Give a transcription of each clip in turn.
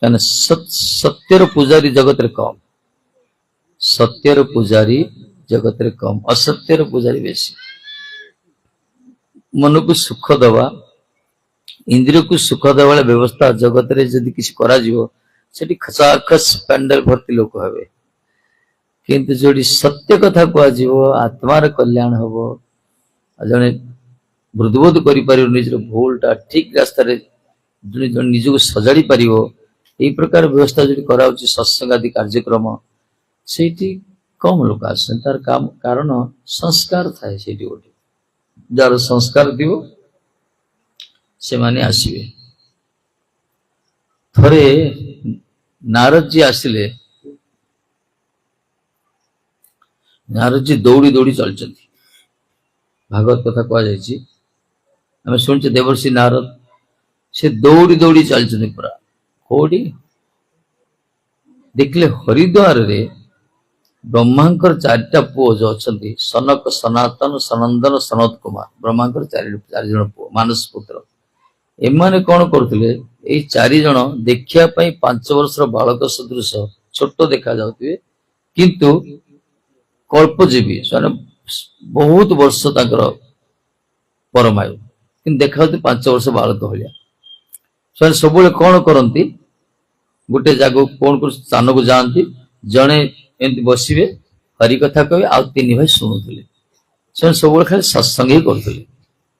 कहीं सत्यर पूजारी जगत रे कम, सत्यर पूजारी जगत रे कम, असत्यर पूजारी बेसी। मन को सुख दवा, इंद्रिय को सुख देवा व्यवस्था जगत रे जदि किसी करा जीवो सेठी खचाखच पैंडल भर्ती लोक हेबे, किंतु जोड़ी सत्य कथा कह जीवो आत्मार कल्याण हबो, जने बुद्धबोध करि पारियो निजर भूलटा ठीक रास्ता रे जने निजको सजाड़ी पारियो, एई प्रकार व्यवस्था जदि कराउची सत्संग आदि कार्यक्रम सेठी कम लोक आसन। तार काम कारण संस्कार थाए, सेठी गोटे जार संस्कार दिवो से माने आसीबे। थरे नारद जी आसिले, नारद जी दौड़ी दौड़ी चलचंती, भागवत कथा कह जायछि आमे सुनछे देवर्षि नारद से दौड़ी दौड़ी चलचंती पूरा कोडी देखले हरिद्वार रे ब्रह्मांकर चारिटा पुओ जो अछंती सनक सनातन सनंदन सनत कुमार, ब्रह्मांकर चारि जण पुओ मानस पुत्र, एमाने कौन करथिले एई चारि जण देखिया पई 5 वर्षर बालक सदृश छोट देखा जाउथिबे, किंतु कल्पजीवी से बहुत वर्ष ताकर परमायु, कि देखा 5 वर्ष बालक भलिया। से सब कौन करती गोटे जगह कौन कर स्थान को जाती, जड़े एमती बसवे हरि कथा कहे आ 3 भाई शुणुले, से सब खाली सत्संग ही करते।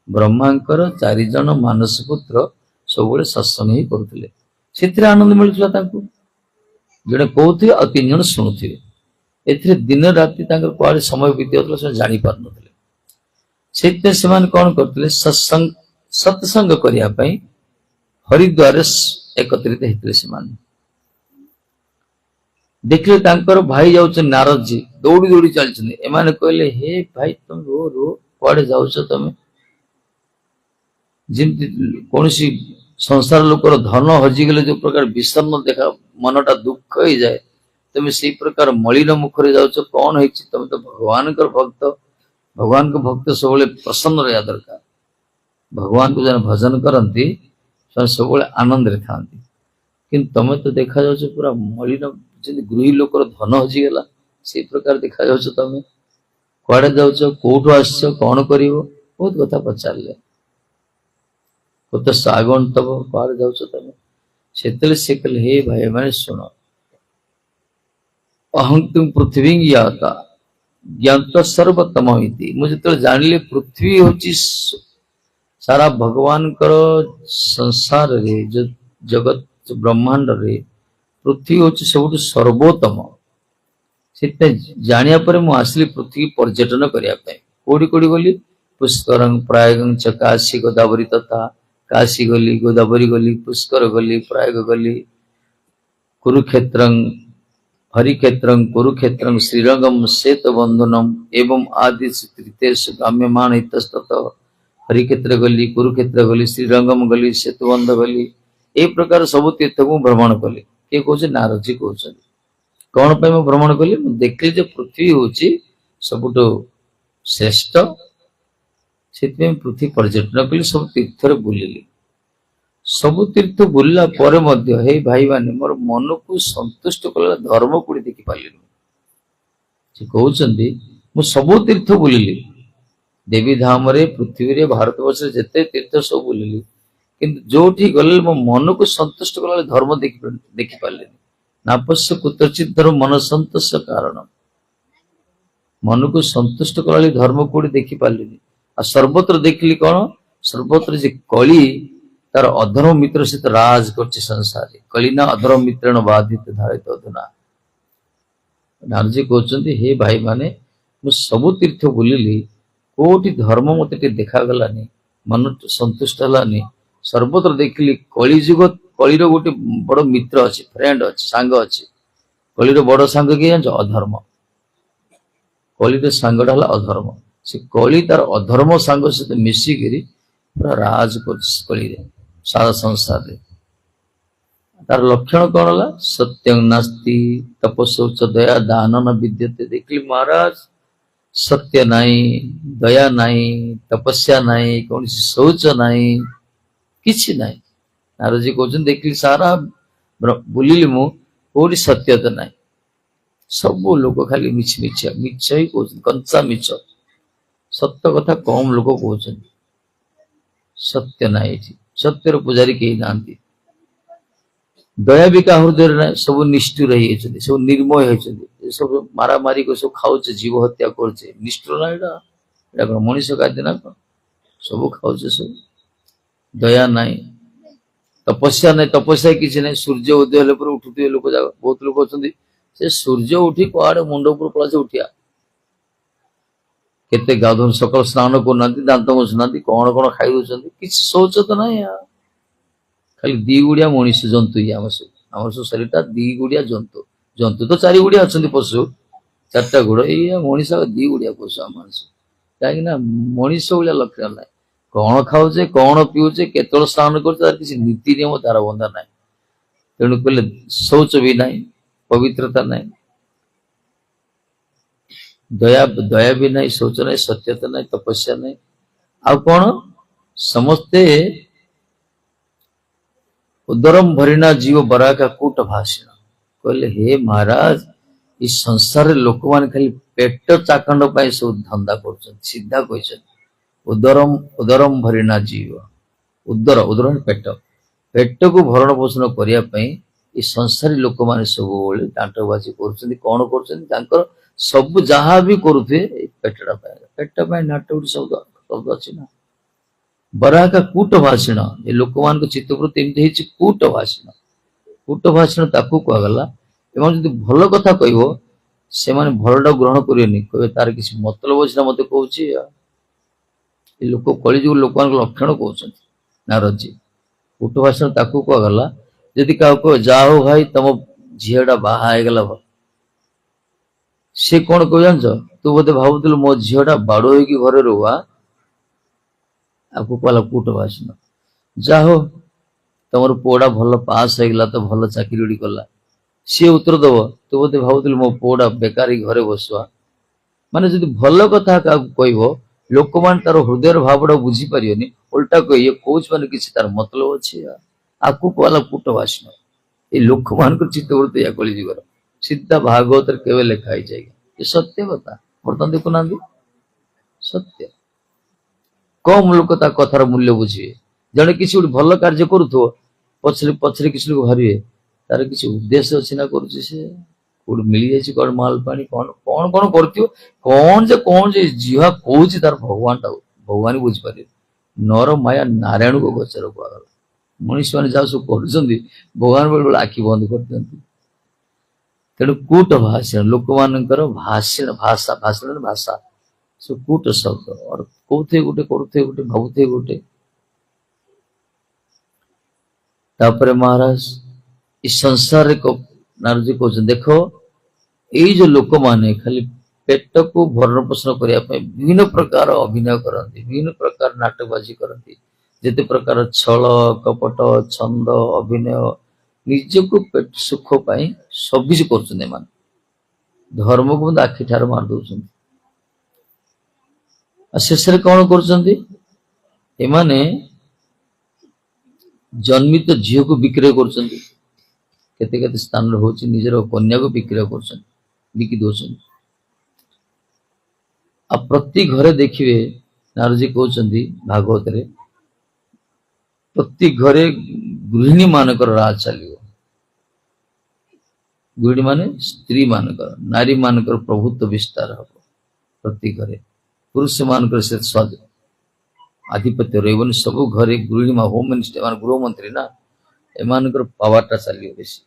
ब्रह्मांकर 4 जन मानस पुत्र सब सत्संग ही करते, से आनंद मिलूला, जड़े कहते आ 3 जन शुणुवे, एथिरे दिन राति कुआड़े समय बीती जाता से जानी पार नथिले। सेते सेमान कौन करथिले सत्संग सत्संग करिया पई हरिद्वार एकत्रित हेतिले। सेमान देखले तांकर भाई जाउछ नारद जी दौड़ी दौड़ी चलछन, एमाने कहले हे भाई तुम रो रो कुआड़े जाउछ तमे, जिमति कोनसी संसार लोकर धन हजि गेले जो प्रकार विषन्न देखा मनटा दुख हो जाए, तुम से प्रकार मलिन मुखरे जाउछ, कौन है तुम तो भगवान भक्त, भगवान को भक्त सब प्रसन्न रहा दरकार। भगवान को जन भजन करती सब आनंद रे था, कि तुम तो देखा जाउछ पूरा मलिन जि गृही लोकर धन हजिगला से प्रकार देखा जाउछ, तुम कुआड़े जाउछ कोठो आस कौन कर बहुत कथा पचारे कत सागण तब कुआड़े जाउछ तुम, से कहले हे भाई मैंने शुण अहं तुम पृथ्वी ज्ञाता ज्ञात सर्वतम, मुझे तो जानिले पृथ्वी होची सारा भगवान कर संसार रे जो जगत ब्रह्मांड रे पृथ्वी होची सब सर्वोत्तम। से जानिया पर मु आसली पृथ्वी पर्यटन करिया पे, कोडी कोडी गली पुष्करं प्रयागं च काशी गोदावरी तथा, काशी गली गोदावरी गली पुष्कर गली प्रयाग गली कुरुक्षेत्रं हरिक्षेत्रं कुरुक्षेत्रं श्रीरंगम श्वेत बंधनम एवं आदि तृतीयेषु गम्यमाण इतस्तत हरिक्षेत्र गली कुरुक्षेत्र गली श्रीरंगम गली श्वेत बंध गली, ए प्रकार सब तीर्थ को भ्रमण कली। किए कहे नारद जी कहते कौन पे मैं भ्रमण कली, देखली जो पृथ्वी होची सबुठो श्रेष्ठ, से पृथ्वी पर्यटन कली, सब तीर्थ बुलिली। सब तीर्थ बुलला पर मध्य हे भाई माने मोर मन को संतुष्ट कला धर्म कोड़ी देखि पालिनी। से कहउचंदी मु सब तीर्थ बुलिली, देवी धाम रे पृथ्वी रे भारतवर्ष जेते तीर्थ सब बुलिली, किंतु जोठी गले मो मन को संतुष्ट कला धर्म देखि पालिनी। नापस्य कुत्रचित धर्म मन संतोष कारण, मन को संतुष्ट कला धर्म कोड़ी देखि पालिनी। आ सर्वत्र देखली कौन, सर्वत्र जे कली तार अधर्म मित्र सहित राज कर संसार, कलिना अधर्म मित्रण बाधित धारित अधुना। नारद जी कहते हे भाई माने मु सब तीर्थ बुलिली, कोटी धर्म मत देखा गलानी, मन संतुष्ट हलानी। सर्वत्र देखली कली जुग, कलीर गोटे बड़ मित्र अच्छे, फ्रेंड अच्छे, सांग अच्छे। कलीर बड़ सांग किए जान अधर्म, कलीर सांगटा हला अधर्म। से कली तार अधर्म सांग सहित मिसिकी पूरा राज कर सारा संसार रे। तार लक्षण कौन है, सत्यं नास्ति तपस्सौच दया दान न विद्यते। देखली महाराज सत्य नाई, दया नाई, तपस्या नाई, कौन शौच नाई, किसी नाई। नारद जी कहते देखली सारा बुलिली मु कोई सत्यता नहीं सब लोग खाली मिछ मिछ मिछ ही कहते कंचा मिछ सत्य कथा कम लोग कहते सत्य ना सत्यर पूजारी कहीं ना दया भी का हृदय ना सब निष्ठुर सब निर्मय होती सब मारामारी को सब खाऊे जीव हत्या करे निष्ठुर ना यहाँ कौन मनीष खाद्य ना कौन सब खाऊे सब दया ना तपस्या ना तपस्या किसी ना सूर्य उदय होले उठुवे लोक बहुत लोक अच्छा से सूर्य उठी कड़े मुंड उपर पड़ा से उठिया केते गाधन सकाल स्नान करना दांत घषुना कौन कौन खाई दौरान किसी शौच तो ना खाली दी गुड़िया मनीष जंतु ही आम सब शरीर दी गुड़िया जंतु जंतु तो चारि गुड़िया अच्छा पशु चार्टा गोड़ ये मनीष दी गुड़िया पशु आम मनीष कहीं मनीष भाया लक्षण ना कौन खाऊे कौन पीऊे केत स्नान कर किसी नीति नियम तार बंधा ना तेणु कहले शौच भी ना पवित्रता ना दया दया भी नहीं शौच नहीं सत्यता नहीं तपस्या नहीं आ कौन समस्ते उदरम भरिना जीव बरा का कूट भाषण कहले हे महाराज इस संसार लोक मान खाली पेट चाखंड सब धंदा कर सीधा कह उदरम उदरम भरिना जीव उदर उदर पेट पेट को भरण पोषण करने संसारी लोक मैंने सब डांटबाजी कर कौन कर सब जहाँ भी करुवे पेटटा पेट नाट गोटे शब्द शब्द अच्छी ना बराह का कूट भाषण ये लोक मान चित्तवृत्ति एमती कूट भाषण ताकू कहगला एवं जो भल कथा कह से माने भलटा ग्रहण करेनि कहे तार किसी मतलब अच्छी मत कहूँ लोक कलिजुग लोक लक्षण कहते नारद जी कूट भाषण ताकू कहगला जदि क्या कह जा हो भाई तुम झीटा बाहगला सी कौन कह जान तू बोधे भावुलु मो झीटा बाड़ हो घरे रुआ आपको कहला कूट भाषण जा हो तुम पुआ भल पास होगा तो भल चाकरी कला सी उत्तर दब तू बोधे भावुलु मो पुआ बेकारी घरे बसवा माने जदि भल कथा क्या कह लोक मान तार हृदय भावटा बुझी पारे उल्टा कह ये कौच मैंने किसी तार मतलब अच्छे आपको कहला कूट भाषण ये लोक मान चित्तवृत्ति या कलिजुगर सीधा भागवत केवे लिखाई जाएगा ये सत्य कथा बर्तमान देखुना सत्य कम लोक कथार मूल्य बुझे जड़े किसी गोटे भल कार्य करुव पछरे पछरे किसी लोग भावे तार किसी उद्देश्य अच्छी ना कर मिल जाए कौन माल पानी कौन कौन कौन कर कौन जे जीवा कौच तार भगवान टा भगवान बुझीपारे नर माया नारायण को गोचर करा मनीष मैंने जहाँ सब कर भगवान बेले आखि बंद कर दिखती तेणु कूट भाषण लोक मानकर भाषण भाषा भाषण भाषा सब कूट शब्द और कौथे गोटे करुथे गोटे भावुथे गोटे तापर महाराज इस संसार को नारद जी कहते देखो ये जो लोक माने खाली पेट को भरण पोषण करने विभिन्न प्रकार अभिनय करती विभिन्न प्रकार नाटकबाजी करती जिते प्रकार छल कपट छंद अभिनय निजक पेट सुख पाई सब किसी कर धर्म को आखि ठार मार दौरान शेष कौन कर जन्मित झील को विक्रय कर स्थान निजर कन्या को विक्रय कर बिकी दौरान आ प्रति घरे देखिए नारद जी कहते भागवत रे प्रति घरे गृहिणी मानकर राज चलियो गृहिणी माने स्त्री मानकर नारी मानकर प्रभुत्व विस्तार हम प्रति घरे पुरुष मानकर से स्वाद आधिपत्य रही सब घरे गृहिणी होम मिनिस्टर मान गृहमंत्री ना एमानकर पावरटा चलियो बेसी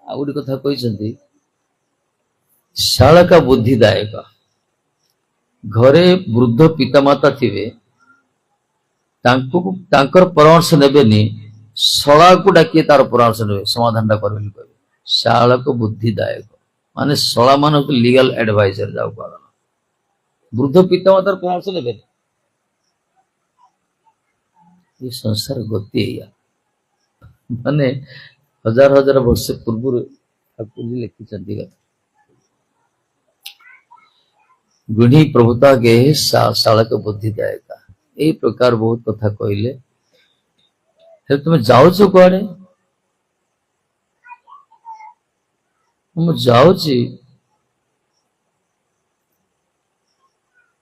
आ गोटे कथा कहते शालका बुद्धिदायक घरे वृद्ध पितामाता थिवे तांकर परामर्श नेबेनी शला को डाकिए तार परामर्श ने समाधान टा कर शालक बुद्धिदायक माने शला मान लीगल एडवाइजर जाओ कह वृद्ध पितामातार परामर्श ने ये संसार गति माने हजार हजार वर्ष पूर्व ठाकुर जी लिखी गृहिणी प्रभुता के शालक बुद्धिदायक यही प्रकार बहुत कथा कहले हे तुम जाऊच कुआडे मु जाऊची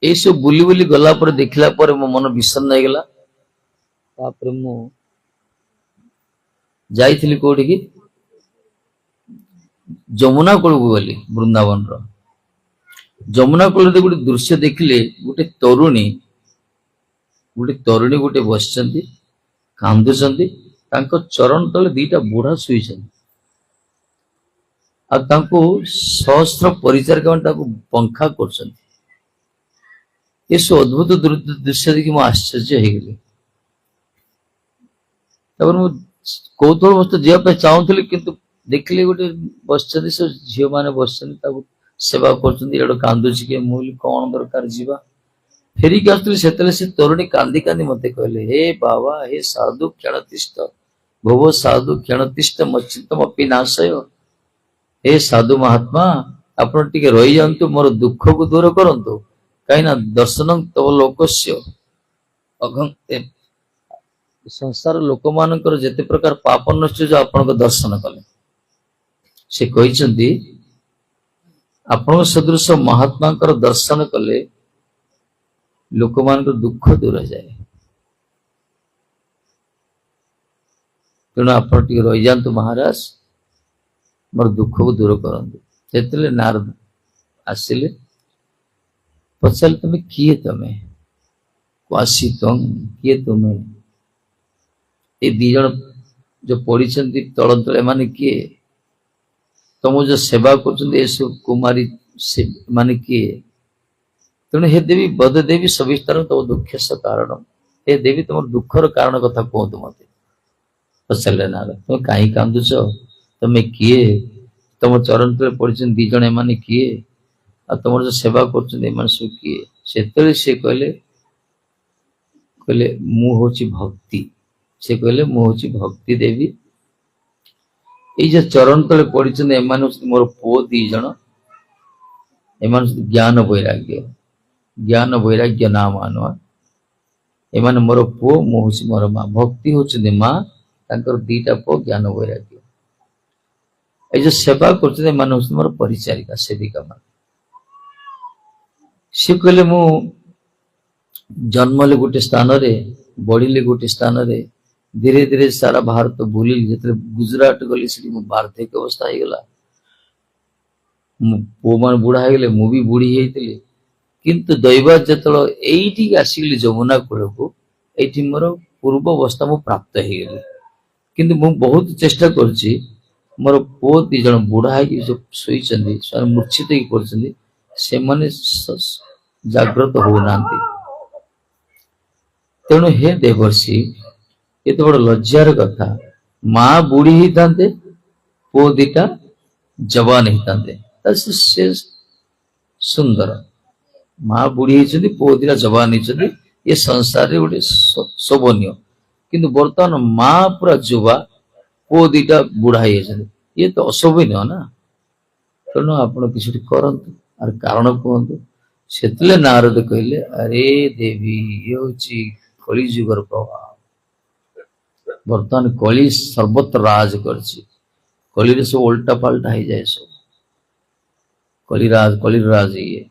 ये सब बुली बुली गला पर देखला पर मो मन विषन्न हो गला तापर मु जाइथिली कोठी की जमुना कूल को गली वृंदावन रो जमुना कूल रे गोटे दृश्य देखिले गोटे तरुणी गोटे बसचंती कांदुचंती तांको चरण तले दीटा बुढ़ा सुईचंती आ तांको सहस्र परिचारिका माने तांको पंखा करचंती ये सो अद्भुत दृश्य देखि मु आश्चर्य हो गली तबर मु कौतूहल वस्तु जीवा पे चाहूली किंतु देखिले गोटे बसचंती सब झील माने बसचंती ताको सेवा करचंती एडो कांदुची के मूल कौन दरकार जीवा फेरिक आसुली सेतले से तरुणी कांदी कांदी मते कहले हे बाबा हे साधु क्षणतिष्ठ भव साधु क्षणतिष्ठ मच्चित्तम अपि नाशय हे साधु महात्मा आपण टिके रही जांतु मोर दुख को दूर करंतु काईना दर्शनं तव लोकस्य अघं संसार लोक मानकर जेते प्रकार पाप नष्ट जो आपण को दर्शन कले से कहिसंती आपण सदृश महात्मा दर्शन कले लोक मान दुख दूर जाए तेणु आप रही जातु महाराज मोर दुख को दूर करते नारद आसिले पचारे तुम किए तमें क्वासी तुम किए तुम्हें ये दीज जो पड़ी तल तले माने किए तुम जो सेवा कर कुमारी से माने किए तेणु हे देवी बद देवी सविस्तार तम दुख कारण हे देवी तुम दुखर कारण कथा कहतु मत पचारे नारद तुम कहीं कांदुच तुम किए तुम चरण तले पड़ी दीज एम किए आ तुम जो सेवा कर सब किए से कहले कहले मु होची भक्ति से कहले मु होची भक्ति देवी ये जो चरण तले पड़ी एम मोर पुओ दीज एम ज्ञान वैराग्य ज्ञान वैराग्य नाम आनुआ एमाने मोर पुओ मु होची मोर मां भक्ति होची मां तांकर दीटा पुओ ज्ञान वैराग्य ए जो सेवा करते एमाने होची मोर परिचारिका सेविका मान से कहले मु जन्मले गोटे स्थान रे बढ़िले गोटे स्थान रे धीरे धीरे सारा भारत बुली जेते गुजरात गली से वार्धक्य अवस्था हो गला पुओ मान बुढ़ा हो गले मु भी बुढ़ी होइतिली किंतु दैव जो ये आसिगली जमुना कूल को ये मोर पूर्व अवस्था मु प्राप्त हो गली किंतु मु बहुत चेष्टा करछि मोर पुओ दीज बुढ़ा जो शोई मूर्छित से माने जागृत होना तेणु हे देवर्षि ये तो बड़ लज्जार कथा माँ बुढ़ी ही थांते पुओ दीटा जवान ही थांते से सुंदर माँ बुढ़ी होती पुओ दीटा जवान होती ये संसार रे गोटे शोभनीय किंतु बर्तमान माँ पूरा जुवा पुओ दीटा बुढ़ा ये तो अशोभनीय ना तेणु आप किसी करतु आर कारण कहतु से नारद कहले अरे देवी ये हूँ कली जुगर प्रभाव बर्तमान कली सर्वत्र राज कली सब उल्टा पाल्टा हो जाए सब कलिराज ये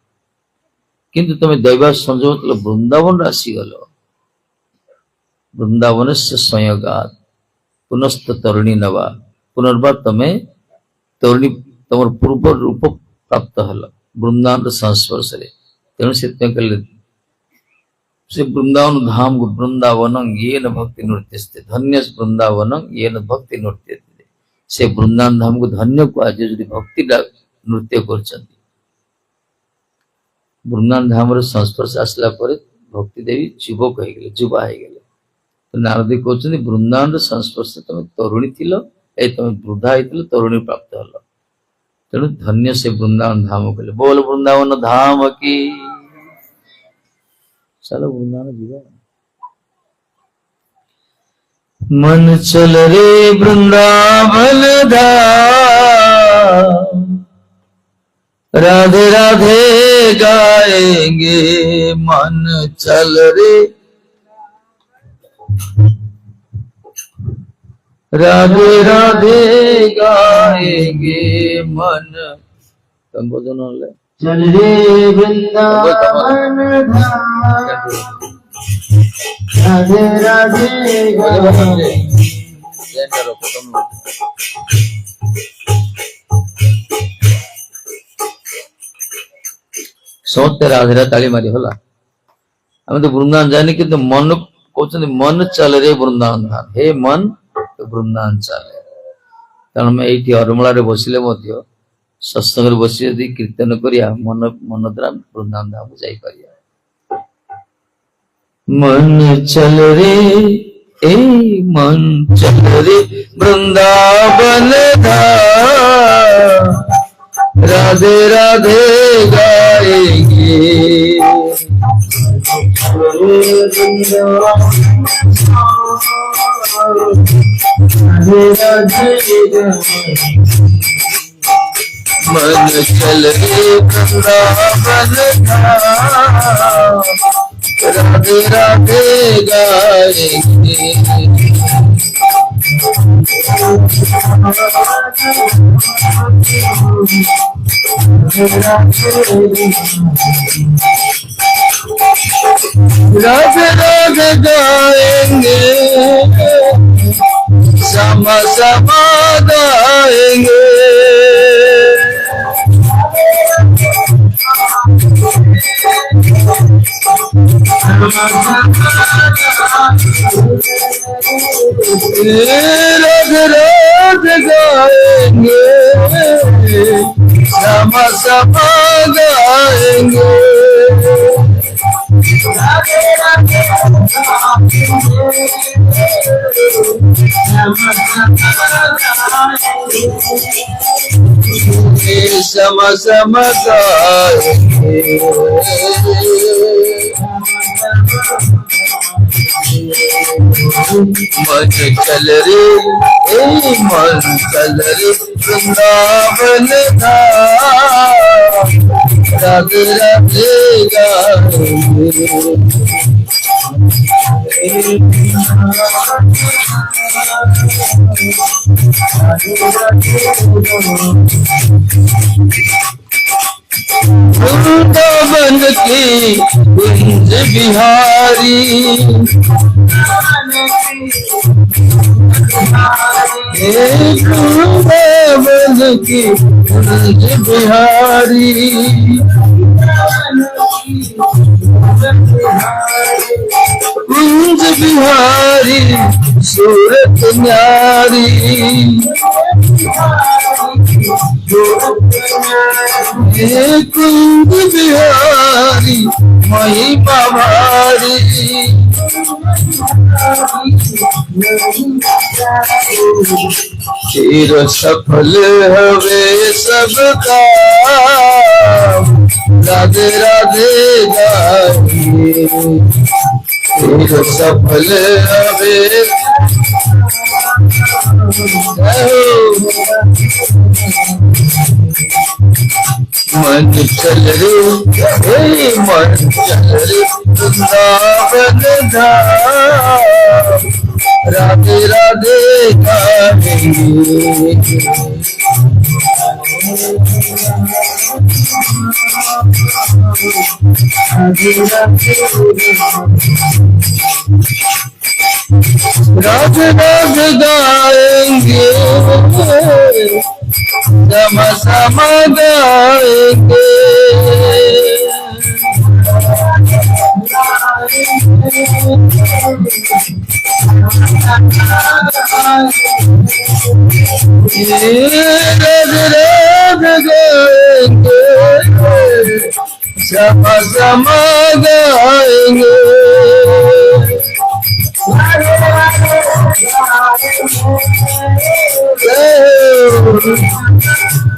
किंतु तुम दैव संजोग वृंदावन आसीगल वृंदावन से संयोगात पुनस्त तरुणी नवा पुनर्बार तमें तरुणी तुम पूर्व रूप प्राप्त हल वृंदावन संस्पर्श तेणु से कहले से वृंदावन धाम को वृंदावन ये न भक्ति नृत्य धन्य वृंदावन ये न भक्ति नृत्य से वृंदावन धाम को धन्य को आज जो भक्ति नृत्य कर वृंदावन धाम संस्पर्श आसला भक्ति देवी युवक हो गले युवा हो गले तो नारद कहते वृंदावन संस्पर्श तुम तरुणी थिल ए तुम वृद्धा होती तरुणी प्राप्त हल तेणु धन्य से वृंदावन धाम कहले बोल वृंदावन धाम की चलो वृंदावन जीवा मन चल रे वृंदावन धाम राधे राधे गाएंगे मन चल रे राधे राधे गाएंगे मन। तुम बोलो ना ले चल रे वृंदावन धाम, राधे राधे गाएंगे। ସମସ୍ତେ ରାଧେରା ତାଳି ମାରି ହେଲା। ଆମେ ତ ବୃନ୍ଦାବନ ଯାଇନି, କିନ୍ତୁ ମନ କହୁଛନ୍ତି ମନ ଚାଲେ ରେ ବୃନ୍ଦାବନ ଧାମ, ହେ ମନ ବୃନ୍ଦାବନ ଚାଲେ। କାରଣ ଆମେ ଏଇଠି ଅରମଳାରେ ବସିଲେ ମଧ୍ୟ ସତ୍ସଙ୍ଗରେ ବସି ଯଦି କୀର୍ତ୍ତନ କରିବା ମନ ଦ୍ୱାରା ବୃନ୍ଦାବନ ଧାମକୁ ଯାଇପାରିବା। मन चल रे ए मन चल रे वृंदावन धाम, राधे राधे गाएंगे। मन चल रे वृंदावन धाम, राधे राधे गाएंगे। राधे राधे गाएंगे, समा समा गाएंगे। राधे राधे गाएंगे, समा समा गाएंगे। समा समा गाएंगे। मन चल रे ए मन चल रे वृंदावन धाम, राधे राधे गाएंगे। वृंदावन की कुंज बिहारी, वृंदावन की कुंज बिहारी, कुंज बिहारी सूरत न्यारी, कुंज बिहारी महिमा भारी। चिर सफल हवे सब काम, राधे राधे गाएंगे। चिर सफल हवे मन चल रे हे मन चल रे वृंदावन धाम, राधे राधे गाएंगे। राधे राधे गाएंगे, समा समा गाएंगे। राधे राधे गाएंगे, समा समा गाएंगे।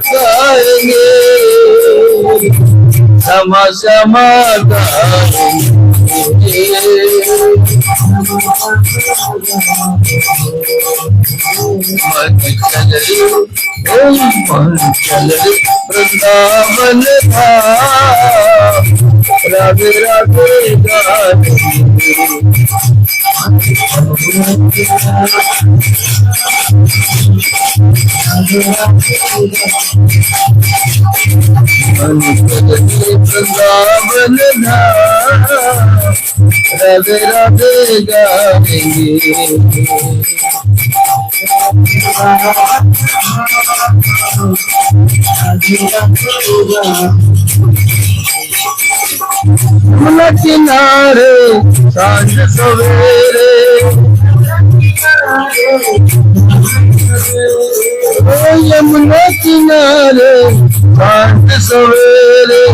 गाएंगे समा समा गाएंगे। मन चल रे मन चल रे वृंदावन धाम, राधे राधे गाएंगे। मन चले वृंदावन धाम, राधे राधे गाएंगे। यमुना किनारे सांझ सवेरे, यमुना किनारे सांझ सवेरे,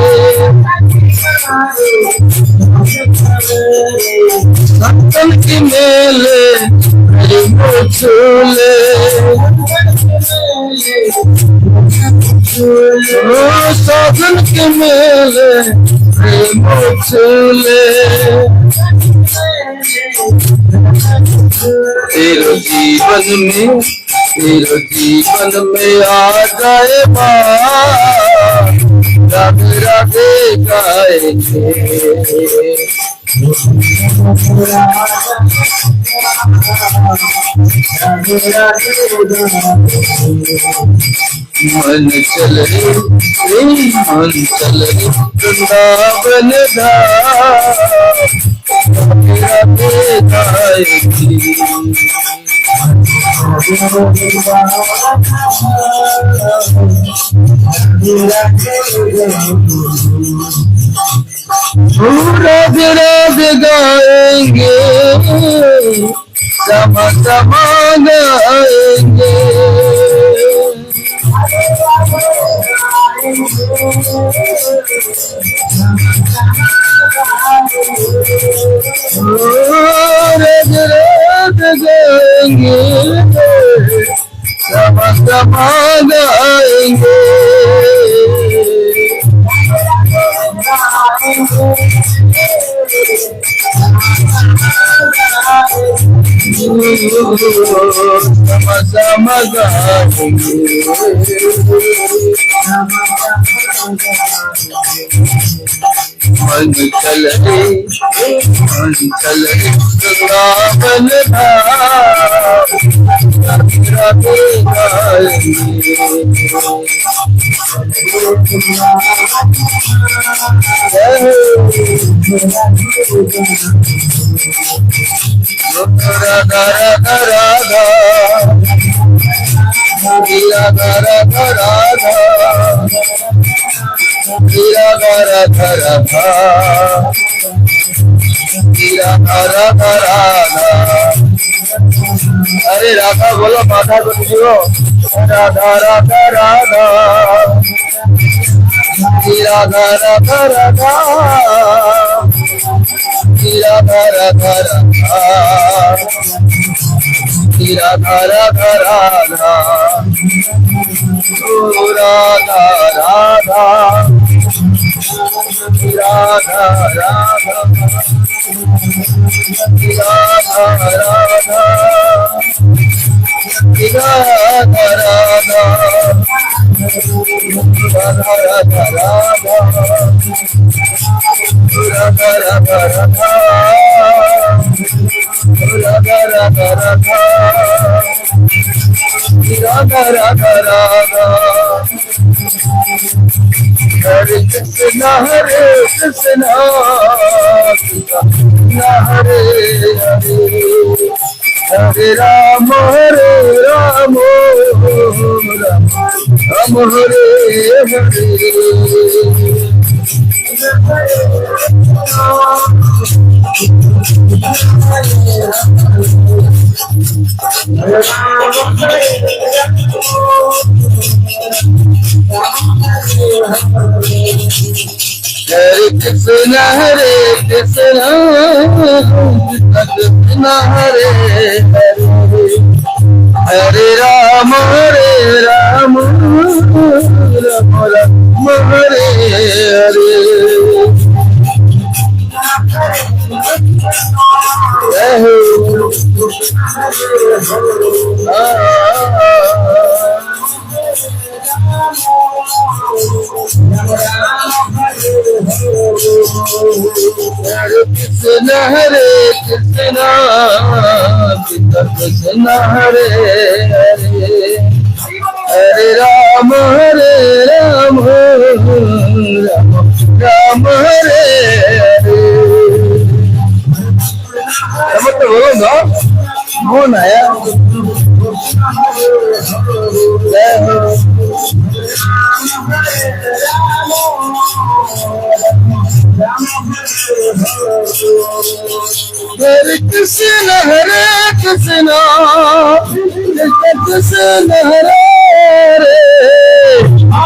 सत्संग के मेले प्रेम झूले, साधन के मेले प्रेम झूले। तेरे जीवन में आ जाए बात, राधे राधे गाएंगे। मन चले वृंदावन धाम, राधे गाएंगे। राधे राधे गाएंगे, समा समा गाएंगे। राधे राधे गाएंगे, समा समा गाएंगे। समा समा गाएंगे। मन चले वृंदावन धाम, राधे गाएंगे। राधा राधा राधा, राधा राधा राधा, राधा राधा राधा, राधा राधा। अरे राधा बोलो, माथा को दीजिए। राधा राधा राधा, राधा राधा राधा, राधा राधा राधा, राधा राधा राधा, ओ राधा राधा, राधा राधा, राधा राधा, राधा राधा, राधा राधा राधा, राधा राधा राधा, राधा राधा राधा, राधा राधा राधा। हरे कृष्णा हरे कृष्णा, हरे हरे, हरे राम राम राम हरे हरे। हरे कृष्णा कृष्णा हरे हरे, हरे राम राम राम हरे हरे। हरे कृष्णा कृष्ण हरे हरे हरे राम राम राम हरे हरे मत बोलो ना कौन आया जय हो हरे कृष्ण कृष्ण कृष्ण हरे हरे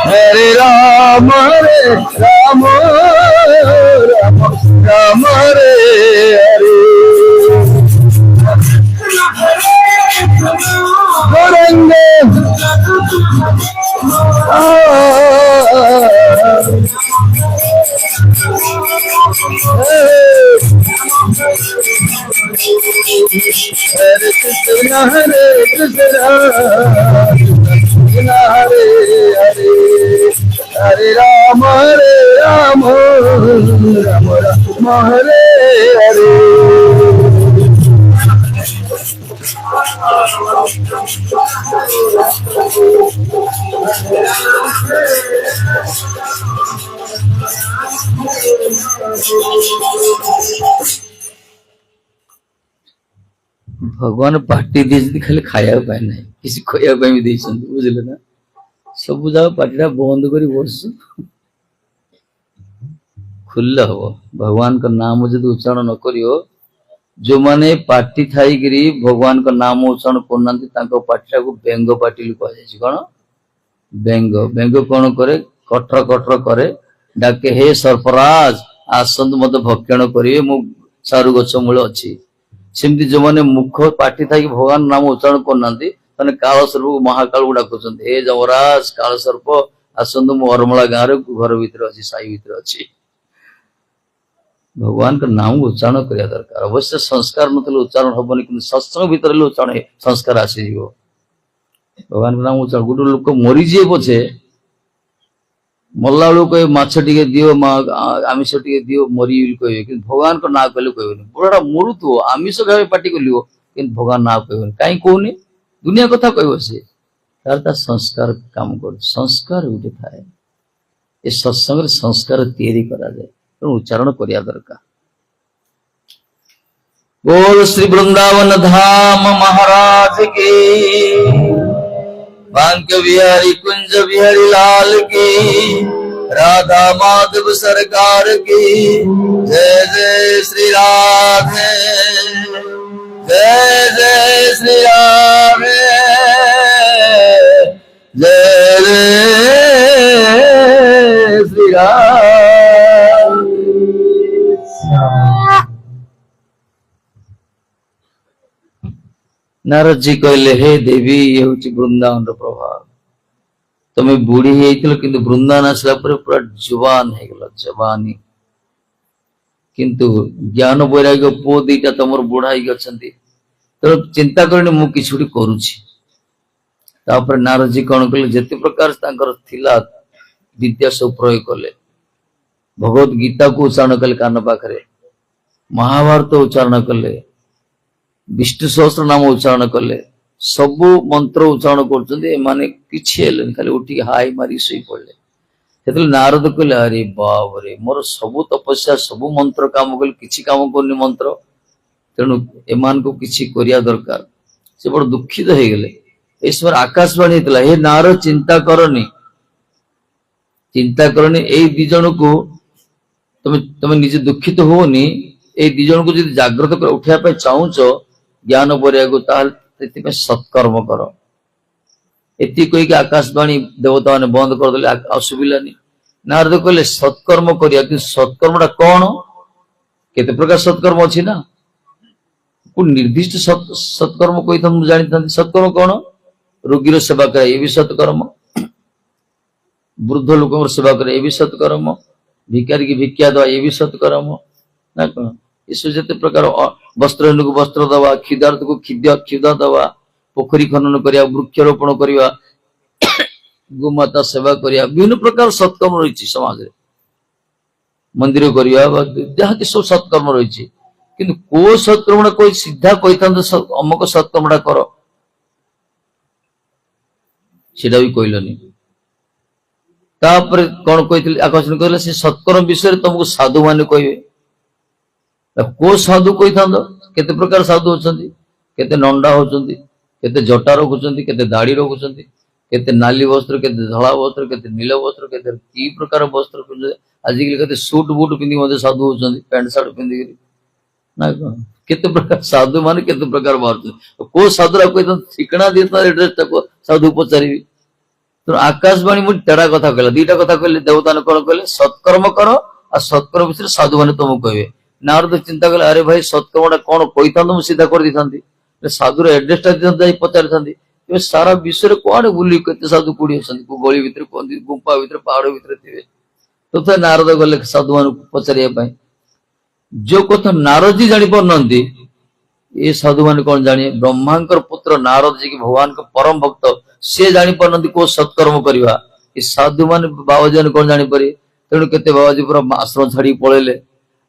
हरे राम राम राम हरे हरे गौरंगे हरे कृष्ण कृष्ण हरे हरे हरे राम राम राम हरे हरे भगवान पार्टी ଦେଇଛନ୍ତି ଖାଲି ଖାଇବା ପାଇଁ ନାହିଁ କିଛି ଖୋଇବା ପାଇଁ ବି ଦେଇଛନ୍ତି ବୁଝିଲେ ନା ସବୁ ଯାକ ପାର୍ଟିଟା ବନ୍ଦ କରି ବସୁ ଖୁଲ୍ଲ ହବ ଭଗବାନଙ୍କ ନାମ ଯଦି ଉଚ୍ଚାରଣ ନ କରିବ ଯୋଉମାନେ ପାର୍ଟି ଥାଇକିରି ଭଗବାନଙ୍କ ନାମ ଉଚ୍ଚାରଣ କରୁନାହାନ୍ତି ତାଙ୍କ ପାର୍ଟିଟାକୁ ବ୍ୟଙ୍ଗ ପାର୍ଟି କୁହାଯାଇଛି କଣ ବ୍ୟଙ୍ଗ ବ୍ୟଙ୍ଗ କଣ କରେ କଠର କଠର କରେ ଡାକେ ହେ ସର୍ପରାଜ ଆସନ୍ତୁ ମତେ ଭକ୍ଷଣ କରିବେ ମୁଁ ସାରୁ ଗଛ ମୂଳେ ଅଛି ସେମିତି ଯୋଉମାନେ ମୁଖ ପାର୍ଟି ଥାଇକି ଭଗବାନ ନାମ ଉଚ୍ଚାରଣ କରୁନାହାନ୍ତି ମାନେ କାଳ ସର୍ପକୁ ମହାକାଳକୁ ଡାକୁଛନ୍ତି ହେ ଯମରାଜ କାଳ ସର୍ପ ଆସନ୍ତୁ ମୁଁ ଅରମଳା ଗାଁରେ ଘର ଭିତରେ ଅଛି ସାହି ଭିତରେ ଅଛି भगवान का नाम उच्चारण करिया दरकार अवश्य संस्कार नथले उच्चारण हबनी कि सत्संग भीतर उच्चारण संस्कार आसी जीवो भगवान का नाम उच्चारण गुड लोक मरी जे पछे मल्ला लोक माछ टिके दियो आमिष टिके दियो मरी कहबे कि भगवान को नाम कहले कहबे बुढ़ाटा मरुतो आमिष खावे पाटी कलियो कि भगवान नाम कहबे काई कहूनी दुनिया कथा कहबो से तार ता संस्कार काम कर संस्कार उठे थाए ए सत्संग रे संस्कार तैयारी करा जाए उच्चारण करिया दरकार बोल श्री वृंदावन धाम महाराज की बांक बिहारी कुंज बिहारी लाल की राधा माधव सरकार की जय जय श्री राधे जय जय श्री राधे जय जय श्री राधे नारद जी कहले हे देवी ये हूँ वृंदावन प्रभाव तुम्हें बुढ़ी किंतु वृंदावन आसला पूरा जुबान है जवानी किंतु ज्ञान वैराग्य पुओ दीटा तुम बुढ़ा तेणु चिंता करनी मु कि करुछि नारद जी कौन कले जिते प्रकार थिला विद्या सब प्रयोग कले भगवत गीता को उच्चारण कले कान पाखरे महाभारत उच्चारण कले विष्णु सहस्र नाम उच्चारण कले सबु मंत्र उच्चारण कर खाली उठी हाई मारी शई पड़े नारद कहले अरे बाप रे मोर सबु तपस्या सबु मंत्र काम कल किछि काम करनी मंत्र तेणु एमान को किछि करिया दरकार से बड़ दुखित हो गले इस बार आकाशवाणी होता हे नारद चिंता करनी ए दी जन को तुम निजे दुखित होनी ए दी जन को जब जागृत कर उठा चाहूच ज्ञान पर सत्कर्म कर एति कही आकाशवाणी देवता मैंने बंद करदे आसुबिलानी नारद कहले सत्कर्म करिया कि सत्कर्मटा कौन केते प्रकार सत्कर्म अच्छी ना को निर्दिष्ट सत्कर्म कही जानी था सत्कर्म कौन रोगीर सेवा करे ये भी सत्कर्म वृद्ध लोक सेवा करे ये भी सत्कर्म भिखारी की भिक्षा दवा ये भी सत्कर्म ना कौन ये जिते प्रकार वस्त्रहीन को वस्त्र दवा क्षुधार्थ को क्षुधा दवा पोखरी खनन करिया वृक्षरोपण करिया गोमाता सेवा करिया विभिन्न प्रकार सत्कर्म रही समाज रे मंदिर करिया जहाँ कि सब सत्कर्म रही କିନ୍ତୁ କୋଉ ସତ୍କର୍ମଟା କହି ସିଧା କହିଥାନ୍ତ ଅମକ ସତ୍କର୍ମଟା କର, ସେଟା ବି କହିଲନି। ତାପରେ କଣ କହିଥିଲେ ଆକର୍ଷଣ କହିଲେ ସେ ସତ୍କର୍ମ ବିଷୟରେ ତମକୁ ସାଧୁ ମାନେ କହିବେ। କୋଉ ସାଧୁ କହିଥାନ୍ତ? କେତେ ପ୍ରକାର ସାଧୁ ଅଛନ୍ତି, କେତେ ନଣ୍ଡା ହଉଛନ୍ତି, କେତେ ଜଟା ରଖୁଛନ୍ତି, କେତେ ଦାଢି ରଖୁଛନ୍ତି, କେତେ ନାଲି ବସ୍ତ୍ର, କେତେ ଧଳା ବସ୍ତ୍ର, କେତେ ନୀଳ ବସ୍ତ୍ର, କେତେ କି ପ୍ରକାର ବସ୍ତ୍ର ପିନ୍ଧୁଛନ୍ତି। ଆଜିକାଲି କେତେ ସୁଟ ବୁଟ ପିନ୍ଧି ମଧ୍ୟ ସାଧୁ ହଉଛନ୍ତି, ପ୍ୟାଣ୍ଟ ସାର୍ଟ ପିନ୍ଧିକିରି ନା କଣ। କେତେ ପ୍ରକାର ସାଧୁ ମାନେ କେତେ ପ୍ରକାର ବାହାରୁଛନ୍ତି। କୋଉ ସାଧୁରା କହିଥାନ୍ତି ଠିକଣା ଦେଇଥାନ୍ତି ଏଡ୍ରେସଟାକୁ ସାଧୁ ପଚାରିବି। ତେଣୁ ଆକାଶବାଣୀ ମୁଁ ତେଢା କଥା କହିଲା, ଦିଟା କଥା କହିଲେ। ଦେବତାନ କଣ କହିଲେ? ସତ୍କର୍ମ କର, ଆଉ ସତ୍କର୍ମ ବିଷୟରେ ସାଧୁ ମାନେ ତମକୁ କହିବେ। ନାରଦ ଚିନ୍ତା କଲେ, ଆରେ ଭାଇ ସତ୍କର୍ମଟା କଣ କହିଥାନ୍ତ ମୁଁ ସିଧା କରିଦେଇଥାନ୍ତି, ସାଧୁର ଆଡ୍ରେସଟା ଦେଇଥାନ୍ତି, ଯାଇ ପଚାରିଥାନ୍ତି। ଏବେ ସାରା ବିଶ୍ୱରେ କୁଆଡେ ବୁଲି କେତେ ସାଧୁ କୋଉଠି ଅଛନ୍ତି, କୋଉ ଗଳି ଭିତରେ, କୁହନ୍ତି ଗୁମ୍ଫା ଭିତରେ, ପାହାଡ ଭିତରେ ଥିବେ। ତଥାପି ନାରଦ ଗଲେ ସାଧୁ ମାନଙ୍କୁ ପଚାରିବା ପାଇଁ। ଯୋଉ କଥା ନାରଦଜୀ ଜାଣିପାରୁନାହାନ୍ତି, ଏ ସାଧୁ ମାନେ କଣ ଜାଣିବେ? ବ୍ରହ୍ମାଙ୍କର ପୁତ୍ର ନାରଦ ଯିଏ କି ଭଗବାନଙ୍କ ପରମ ଭକ୍ତ, ସେ ଜାଣିପାରୁନାହାନ୍ତି କୋଉ ସତ୍କର୍ମ କରିବା। ଏ ସାଧୁ ମାନେ ବାବାଜୀ ମାନେ କଣ ଜାଣିପାରିବେ? ତେଣୁ କେତେ ବାବାଜୀ ପୁରା ଆଶ୍ରମ ଛାଡିକି ପଳେଇଲେ,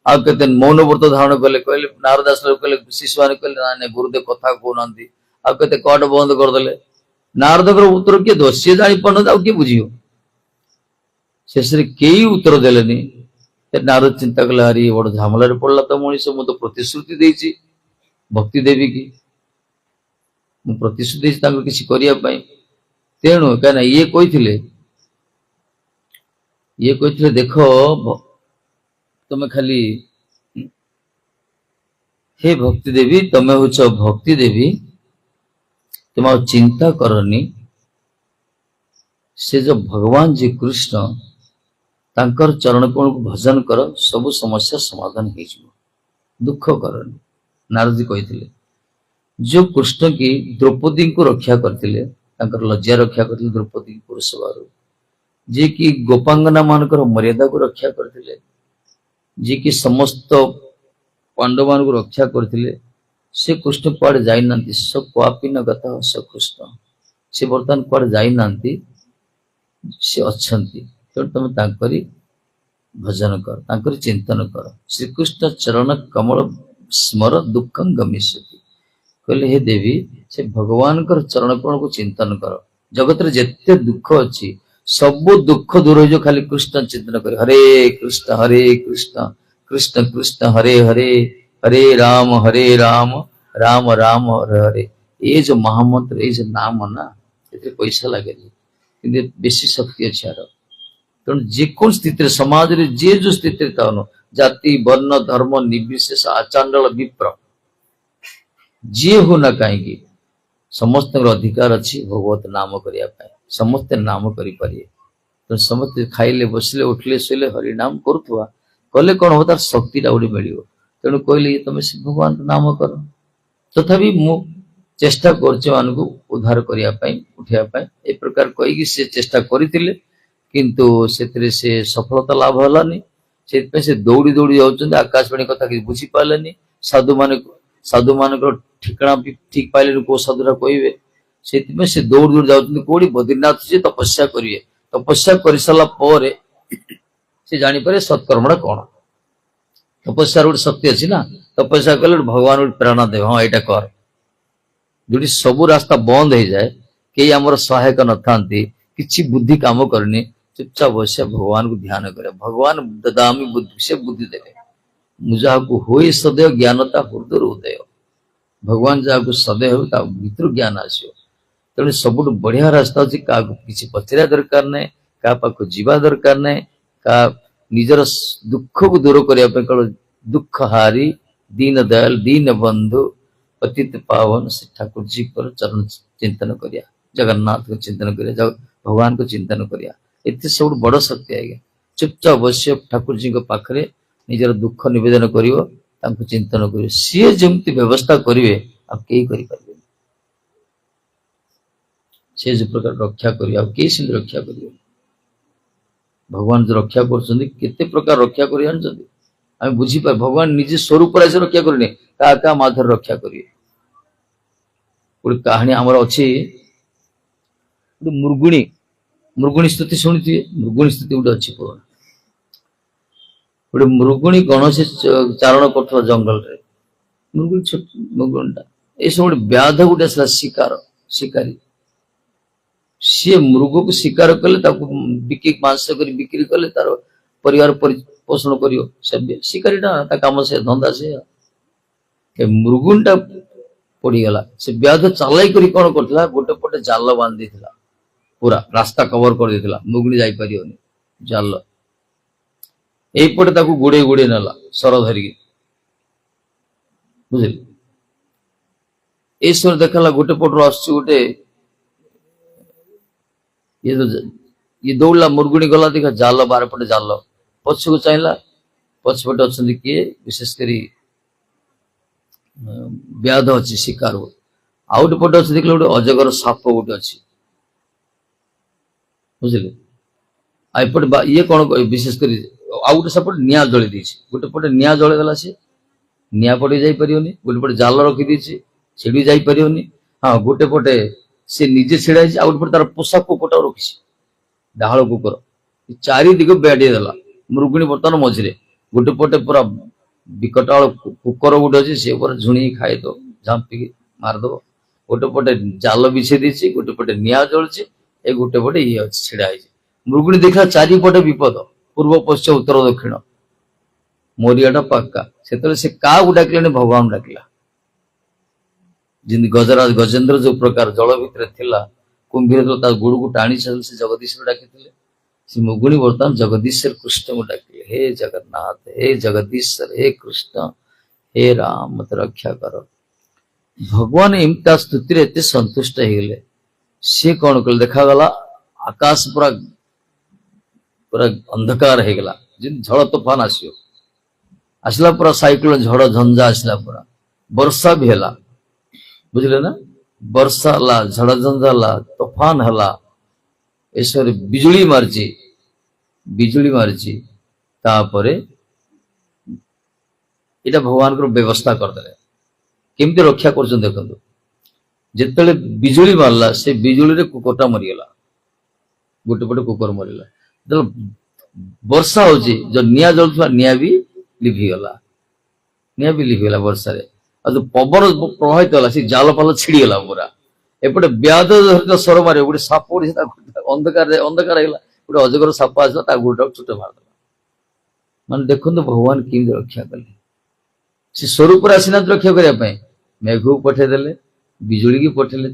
ଆଉ କେତେ ମୌନ ବ୍ରତ ଧାରଣ କଲେ। କହିଲେ ନାରଦ ଆସିଲେ, କହିଲେ ଶିଶୁ ମାନେ କହିଲେ ନା ନାଇଁ ଗୁରୁଦେବ କଥା କହୁନାହାନ୍ତି, ଆଉ କେତେ କଟ ବନ୍ଦ କରିଦେଲେ। ନାରଦଙ୍କର ଉତ୍ତର କିଏ ଦୋଷ? ସିଏ ଜାଣିପାରୁନାହାନ୍ତି, ଆଉ କିଏ ବୁଝିବ? ଶେଷରେ କେହି ଉତ୍ତର ଦେଲେନି। ନାରଦ ଚିନ୍ତା କଲେ, ଆରେ ବଡ ଝାମଲାରେ ପଡିଲା ତ ମଣିଷ। ମୁଁ ତ ପ୍ରତିଶ୍ରୁତି ଦେଇଛି ଭକ୍ତି ଦେବୀ କି, ମୁଁ ପ୍ରତିଶ୍ରୁତି ଦେଇଛି ତାଙ୍କୁ କିଛି କରିବା ପାଇଁ। ତେଣୁ କାହିଁକିନା ଇଏ କହିଥିଲେ ଦେଖ ତମେ ଖାଲି हे भक्ति देवी, तमे हूच भक्ति देवी, तुम चिंता करनी। से जो भगवान जी कृष्ण तांकर चरण को भजन कर, सब समस्या समाधान हो दुख करनी। नारद जी कहते जो कृष्ण की द्रौपदी को रक्षा करते, लज्जा रक्षा करते, द्रौपदी पुरुष बारू जी की गोपांगना मानकर मर्यादा को रक्षा करते, जी की समस्त पांडव मान को रक्षा करते, से कृष्ण कुआड़े जाई नांती। सब पापी न गता स कृष्ण से बर्तमान कुआड़े जाई नांती, से अच्छंती। तेणु तुम तांकरी भजन कर, तांकरी चिंतन कर। श्री कृष्ण चरण कमल स्मर दुखं गमिष्यति। कहले हे देवी, से भगवान कर चरण कमल को चिंतन कर। जगत रे जेते दुख अच्छी सब दुख दूर हो, खाली कृष्ण चिंतन कर। हरे कृष्ण कृष्ण कृष्ण हरे हरे, हरे राम राम राम हरे हरे। ये जो महामंत्र, ये जो नाम ना, ये पैसा लगे कि बेसी शक्ति अच्छी यार। तेणु जेको स्थिति समाज रे जे जो स्थिति थानो, जाति वर्ण धर्म निर्विशेष आचांडल विप्र जे हो ना कहीं, समस्त अधिकार अच्छी भगवत नाम करिया पाए। समस्त नाम करि परिए। तो समस्त खाइले बसिले उठले शोले हरि नाम करुवा कले कौन हो, तार शक्ति गोटे मिल। तेणु कहले तुम से भगवान नाम कर। तथापि मु चेष्टा करछे मानकु उद्धार करिया पाई, उठिया पाई। ए प्रकार कहि से चेष्टा करितिले, किंतु सेतरे से सफलता लाभ हलानी। से से दौड़ी दौड़ी जाउछन्ते, आकाशवाणी कथा कि बुझी पालेनी। साधु मानकर ठिकाना भी ठीक पाइले को साधुरा कहबे, सेतिमे से दौड़ दौड़ जाउछन्ते कोडी बद्रीनाथ से तपस्या करिवे। तपस्या करि साला परे से जानि पारे सत्कर्मडा कोन। तपस्या गोटे शक्ति अच्छी ना, तपस्या कले भगवान गोटे प्रेरणा देवे, हाँ यहाँ कर। जो सब रास्ता बंद हो जाए, कई आमर सहायक न था, कि बुद्धि काम करनी, चुपचाप बस भगवान को ध्यान करे। भगवान ददामी बुद्धि, से बुद्धि देवे। मुझा को होई सदैव ज्ञानता हृदय उदय। भगवान जहाँ को सदैव भीतर ज्ञान आसो। तेणु सब बढ़िया रास्ता अच्छी, क्या किसी पचरिया दरकार नहीं, क्या पाख जीवा दरकार नहीं, क्या निजर दुख को दूर करने, दुख हारी दीन दयाल दीन बंधु पतित पावन से ठाकुर जी पर चरण चिंतन करिया, जगन्नाथ को चिंतन करिया, भगवान को चिंतन करिया। इतने सब बड़ शक्ति आएगा। चुपचाप अवश्य ठाकुर जी के पाखरे निजर दुख निवेदन करियो, तांको चिंतन करियो। सी जमती व्यवस्था करिवे, आप कई करि पारिबे। से जो प्रकार रक्षा करियो, आप कई सिंह रक्षा करियो। भगवान जो रक्षा करछन्ती, केते प्रकार रक्षा करि जानछन्ती, आम बुझी पार। भगवान निजे स्वरूप ऐसे रक्षा करने, क्या माधर रक्षा करिए। गोटे कहानी आमर अच्छी, मृगुणी मृगुणी स्तुति शुणी। मृगुणी स्तुति गोटे अच्छी पुराण। गोटे मृगुणी गण से चारण कर जंगल रे, ମୃଗୁଣୀ ଛୋଟ ମୃଗୁଣୀଟା ଏସବୁ ଗୋଟେ ବ୍ୟାଧ ଗୋଟେ ଆସିଲା ଶିକାରୀ ସିଏ ମୃଗକୁ ଶିକାର କଲେ ତାକୁ ବିକି ମାଂସ କରି ବିକ୍ରି କଲେ ତାର ପରିବାର ପୋଷଣ କରିବ ସେ ଶିକାରୀଟା ତା କାମ ସେ ଧନ୍ଦା ସେ ମୃଗୁଣୀଟା ପଡିଗଲା ସେ ବ୍ୟାଧ ଚାଲାଇ କରି କଣ କରୁଥିଲା ଗୋଟେ ପଟେ ଜାଲ ବାନ୍ଧି ଦେଇଥିଲା ପୁରା ରାସ୍ତା କଭର କରିଦେଇଥିଲା ମୃଗୁଣୀ ଯାଇପାରିବନି ଜାଲ ଏଇପଟେ ତାକୁ ଗୁଡେଇ ଗୁଡେଇ ନେଲା ସର ଧରିକି ବୁଝିଲେ ଏଇ ସମୟରେ ଦେଖାଲା ଗୋଟେ ପଟରୁ ଆସୁଛି ଗୋଟେ ଇଏ ଦୌଡିଲା ମୃଗୁଣୀ ଗଲା ଦେଖା ଜାଲ ବାରପଟେ ଜାଲ ପଛକୁ ଚାହିଁଲା ପଛପଟେ ଅଛନ୍ତି କିଏ ବିଶେଷ କରି ବ୍ୟାଧ ଅଛି ଶିକାର ଆଉ ଗୋଟେ ପଟେ ଅଛି ଦେଖିଲେ ଗୋଟେ ଅଜଗର ସାପ ଗୋଟେ ଅଛି ବୁଝିଲେ ଆଉ ଏପଟେ ଇଏ କଣ ବିଶେଷ କରି ଆଉ ଗୋଟେ ସେପଟେ ନିଆଁ ଜଳି ଦେଇଛି ଗୋଟେ ପଟେ ନିଆଁ ଜଳିଗଲା ସେ ନିଆଁ ପଟେ ଯାଇପାରିବନି ଗୋଟେ ପଟେ ଜାଲ ରଖିଦେଇଛି ସେଠି ଯାଇପାରିବନି ହଁ ଗୋଟେ ପଟେ ସେ ନିଜେ ଛିଡା ହେଇଛି ଆଉ ଗୋଟେ ପଟେ ତାର ପୋଷା କୁକୁରଟା ରଖିଛି ଡାହାଳ କୁକୁର ଚାରି ଦିଗ ବେଡେଇ ଦେଲା ମୃଗୁଣୀ ବର୍ତ୍ତମାନ ମଝିରେ ଗୋଟେ ପଟେ ପୁରା ବିକଟାଳ କୁକୁର ଗୋଟେ ଅଛି ସେ ଉପରେ ଝୁଣିକି ଖାଇଦବ ଝାମ୍ପିକି ମାରିଦବ ଗୋଟେ ପଟେ ଜାଲ ବିଛେଇ ଦେଇଛି ଗୋଟେ ପଟେ ନିଆଁ ଜଳୁଛି ଏ ଗୋଟେ ପଟେ ଇଏ ଅଛି ଛିଡା ହେଇଛି ମୃଗୁଣୀ ଦେଖିଲା ଚାରିପଟେ ବିପଦ ପୂର୍ବ ପଶ୍ଚିମ ଉତ୍ତର ଦକ୍ଷିଣ ମରିଆଟା ପାକ୍କା ସେତେବେଳେ ସେ କାହାକୁ ଡାକିଲାନି ଭଗବାନ ଡାକିଲା ଯେମିତି ଗଜରାଜ ଗଜେନ୍ଦ୍ର ଯୋଉ ପ୍ରକାର ଜଳ ଭିତରେ ଥିଲା କୁମ୍ଭୀର ତା ଗୋଡକୁ ଟାଣି ସେ ଜଗଦୀଶ୍ୱର ଡାକିଥିଲେ ସେ ମୃଗୁଣୀ ବର୍ତ୍ତମାନ ଜଗଦୀଶ୍ୱର କୃଷ୍ଣଙ୍କୁ ଡାକିଲେ ହେ ଜଗନ୍ନାଥ ହେ ଜଗଦୀଶ୍ୱର ହେ କୃଷ୍ଣ ହେ ରାମ ମତେ ରକ୍ଷା କର ଭଗବାନ ଏମିତି ତା ସ୍ତୁତିରେ ଏତେ ସନ୍ତୁଷ୍ଟ ହେଇଗଲେ ସିଏ କଣ କଲେ ଦେଖାଗଲା ଆକାଶ ପୁରା ପୁରା ଅନ୍ଧକାର ହେଇଗଲା ଯେମିତି ଝଡ଼ ତୋଫାନ ଆସିଲା ପୁରା ସାଇକ୍ଲୋନ ଝଡ଼ ଝଞ୍ଜା ଆସିଲା ପୁରା ବର୍ଷା ବି ହେଲା ବୁଝିଲେ ନା ବର୍ଷା ହେଲା ଝଡ଼ ଝଞ୍ଜା ହେଲା ତୋଫାନ ହେଲା ଏସବରେ ବିଜୁଳି ମାରିଛି ତାପରେ ଏଇଟା ଭଗବାନଙ୍କର ବ୍ୟବସ୍ଥା କରିଦେଲେ କେମିତି ରକ୍ଷା କରୁଛନ୍ତି ଦେଖନ୍ତୁ ଯେତେବେଳେ ବିଜୁଳି ମାରିଲା ସେ ବିଜୁଳିରେ କୁକୁରଟା ମରିଗଲା ଗୋଟେ ପଟେ କୁକୁର ମରିଲା ଯେତେବେଳେ ବର୍ଷା ହଉଛି ଯୋଉ ନିଆଁ ଜଳୁଥିଲା ନିଆଁ ବି ଲିଭିଗଲା ବର୍ଷାରେ ଆଉ ଯୋଉ ପବନ ପ୍ରଭାବିତ ହେଲା ସେ ଜାଲ ଫାଲ ଛିଡିଗଲା ପୁରା ଏପଟେ ବ୍ୟାଧ ସର ମାରିବ ଗୋଟେ ସାପ ଅନ୍ଧକାର ହେଇଗଲା ଗୋଟେ ଅଜଗର ସାପ ଆସିଲା ତା ଗୋଡଟାକୁ ଛୋଟ ମାରିଦେଲା ମାନେ ଦେଖନ୍ତୁ ଭଗବାନ କେମିତି ରକ୍ଷା କଲେ ସେ ସ୍ୱରୂପରେ ଆସିନାହାନ୍ତି ରକ୍ଷା କରିବା ପାଇଁ ମେଘକୁ ପଠେଇଦେଲେ ବିଜୁଳିକି ପଠେଇଲେ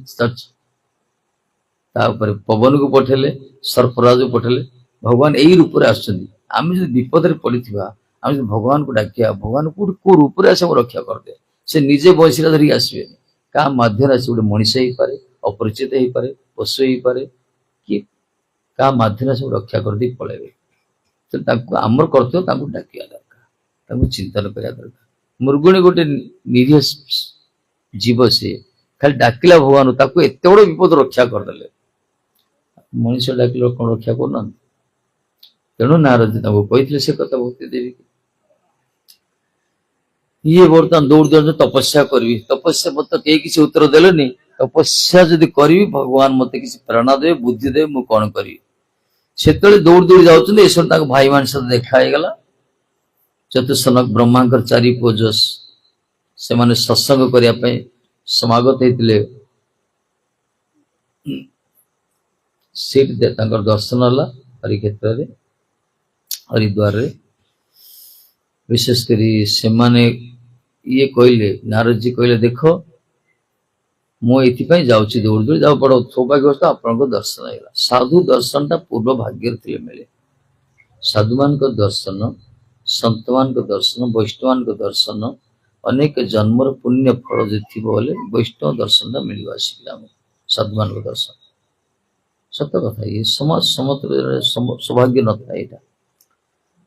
ତାପରେ ପବନକୁ ପଠେଇଲେ ସର୍ପରାଜକୁ ପଠେଇଲେ ଭଗବାନ ଏଇ ରୂପରେ ଆସୁଛନ୍ତି ଆମେ ଯଦି ବିପଦରେ ପଡିଥିବା ଆମେ ଯଦି ଭଗବାନଙ୍କୁ ଡାକିବା ଭଗବାନ କୋଉ ରୂପରେ ଆସି ଆମେ ରକ୍ଷା କରିଦେ ସେ ନିଜେ ବଂଶୀରା ଧରିକି ଆସିବେନି କାହା ମାଧ୍ୟମରେ ଆସି ଗୋଟେ ମଣିଷ ହେଇପାରେ ଅପରିଚିତ ହେଇପାରେ ପଶୁ ହେଇପାରେ କି କାହା ମାଧ୍ୟମରେ ସବୁ ରକ୍ଷା କରିଦେଇ ପଳେଇବେ ତାଙ୍କୁ ଆମର କର୍ତ୍ତବ୍ୟ ତାଙ୍କୁ ଡାକିବା ଦରକାର ତାଙ୍କୁ ଚିନ୍ତନ କରିବା ଦରକାର ମୃଗୁଣୀ ଗୋଟେ ନିରୀହ ଜୀବ ସିଏ ଖାଲି ଡାକିଲା ଭଗବାନ ତାକୁ ଏତେ ବଡ ବିପଦ ରକ୍ଷା କରିଦେଲେ ମଣିଷ ଡାକିଲେ କଣ ରକ୍ଷା କରୁନାହାନ୍ତି ତେଣୁ ନାରଦ ତାଙ୍କୁ କହିଥିଲେ ସେ କଥା ଭକ୍ତି ଦେବୀ ଇଏ ବର୍ତ୍ତମାନ ଦୌଡ଼ି ଦୌଡ଼ି ତପସ୍ୟା କରିବି ତପସ୍ୟା ମତେ କେହି କିଛି ଉତ୍ତର ଦେଲେନି ତପସ୍ୟା ଯଦି କରିବି ଭଗବାନ ମତେ କିଛି ପ୍ରେରଣା ଦେବେ ବୁଦ୍ଧି ଦେବେ ମୁଁ କଣ କରିବି ସେତେବେଳେ ଦୌଡ଼ି ଦୌଡ଼ି ଯାଉଛନ୍ତି ଏସବୁ ତାଙ୍କ ଭାଇମାନଙ୍କ ସହିତ ଦେଖା ହେଇଗଲା ଚତୁଃସନକ ବ୍ରହ୍ମାଙ୍କର ଚାରି ପୁଅ ଯୋ ସେମାନେ ସତ୍ସଙ୍ଗ କରିବା ପାଇଁ ସମାଗତ ହେଇଥିଲେ ସେଇଠି ତାଙ୍କର ଦର୍ଶନ ହେଲା ହରିକ୍ଷେତ୍ରରେ ହରିଦ୍ୱାରରେ ବିଶେଷ କରି ସେମାନେ ଇଏ କହିଲେ ନାରଦଜୀ କହିଲେ ଦେଖ ମୁଁ ଏଥିପାଇଁ ଯାଉଛି ଦୌଡ଼ି ଦୌଡ଼ି ଯାଉ ବଡ ସୌଭାଗ୍ୟବସ୍ଥା ଆପଣଙ୍କ ଦର୍ଶନ ହେଇଗଲା ସାଧୁ ଦର୍ଶନଟା ପୂର୍ବ ଭାଗ୍ୟରେ ଥିଲେ ମିଳେ ସାଧୁମାନଙ୍କ ଦର୍ଶନ ସନ୍ତମାନଙ୍କ ଦର୍ଶନ ବୈଷ୍ଣବମାନଙ୍କ ଦର୍ଶନ ଅନେକ ଜନ୍ମର ପୁଣ୍ୟ ଫଳ ଯଦି ଥିବ ବୋଲେ ବୈଷ୍ଣବ ଦର୍ଶନଟା ମିଳିବ ଆସିକି ଆମକୁ ସାଧୁମାନଙ୍କ ଦର୍ଶନ ସତ କଥା ଇଏ ସମାଜ ସମତରେ ସୌଭାଗ୍ୟ ନଥାଏ ଏଇଟା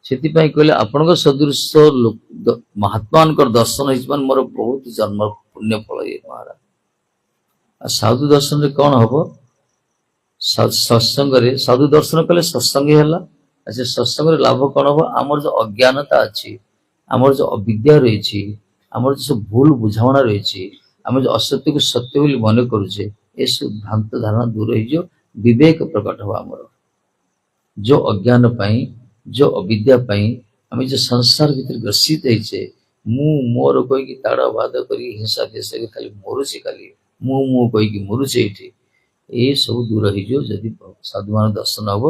ସେଥିପାଇଁ କହିଲେ ଆପଣଙ୍କ ସଦୃଶ ମହାତ୍ମାଙ୍କର ଦର୍ଶନ ହେଇଛି ମାନେ ମୋର ବହୁତ ଜନ୍ମ ପୁଣ୍ୟ ଫଳ ଇଏ ମହାରାଜ ଆଉ ସାଧୁ ଦର୍ଶନରେ କଣ ହବ ସତ୍ସଙ୍ଗରେ ସାଧୁ ଦର୍ଶନ କଲେ ସତ୍ସଙ୍ଗ ହେଲା ଆଉ ସେ ସତ୍ସଙ୍ଗରେ ଲାଭ କଣ ହବ ଆମର ଯୋଉ ଅଜ୍ଞାନତା ଅଛି ଆମର ଯୋଉ ଅବିଦ୍ୟା ରହିଛି ଆମର ଯୋଉ ଭୁଲ ବୁଝାମଣା ରହିଛି ଆମେ ଯୋଉ ଅସତ୍ୟକୁ ସତ୍ୟ ବୋଲି ମନେ କରୁଛେ ଏସବୁ ଭ୍ରାନ୍ତ ଧାରଣା ଦୂର ହେଇଯିବ ବିବେକ ପ୍ରକଟ ହବ ଆମର ଯୋଉ ଅଜ୍ଞାନ ପାଇଁ ଯୋଉ ଅବିଦ୍ୟା ପାଇଁ ଆମେ ଯୋଉ ସଂସାର ଭିତରେ ଗ୍ରସିତ ହେଇଛେ ମୁଁ ମୋର କହିକି ତାଡ଼ ବାଦ କରି ହିଂସା ଦେଶରେ ଖାଲି ମରୁଛି, ଖାଲି ମୁଁ କହିକି ମରୁଛି ଏଇଠି। ଏ ସବୁ ଦୂର ହେଇଯିବ ଯଦି ସାଧୁମାନ ଦର୍ଶନ ହବ,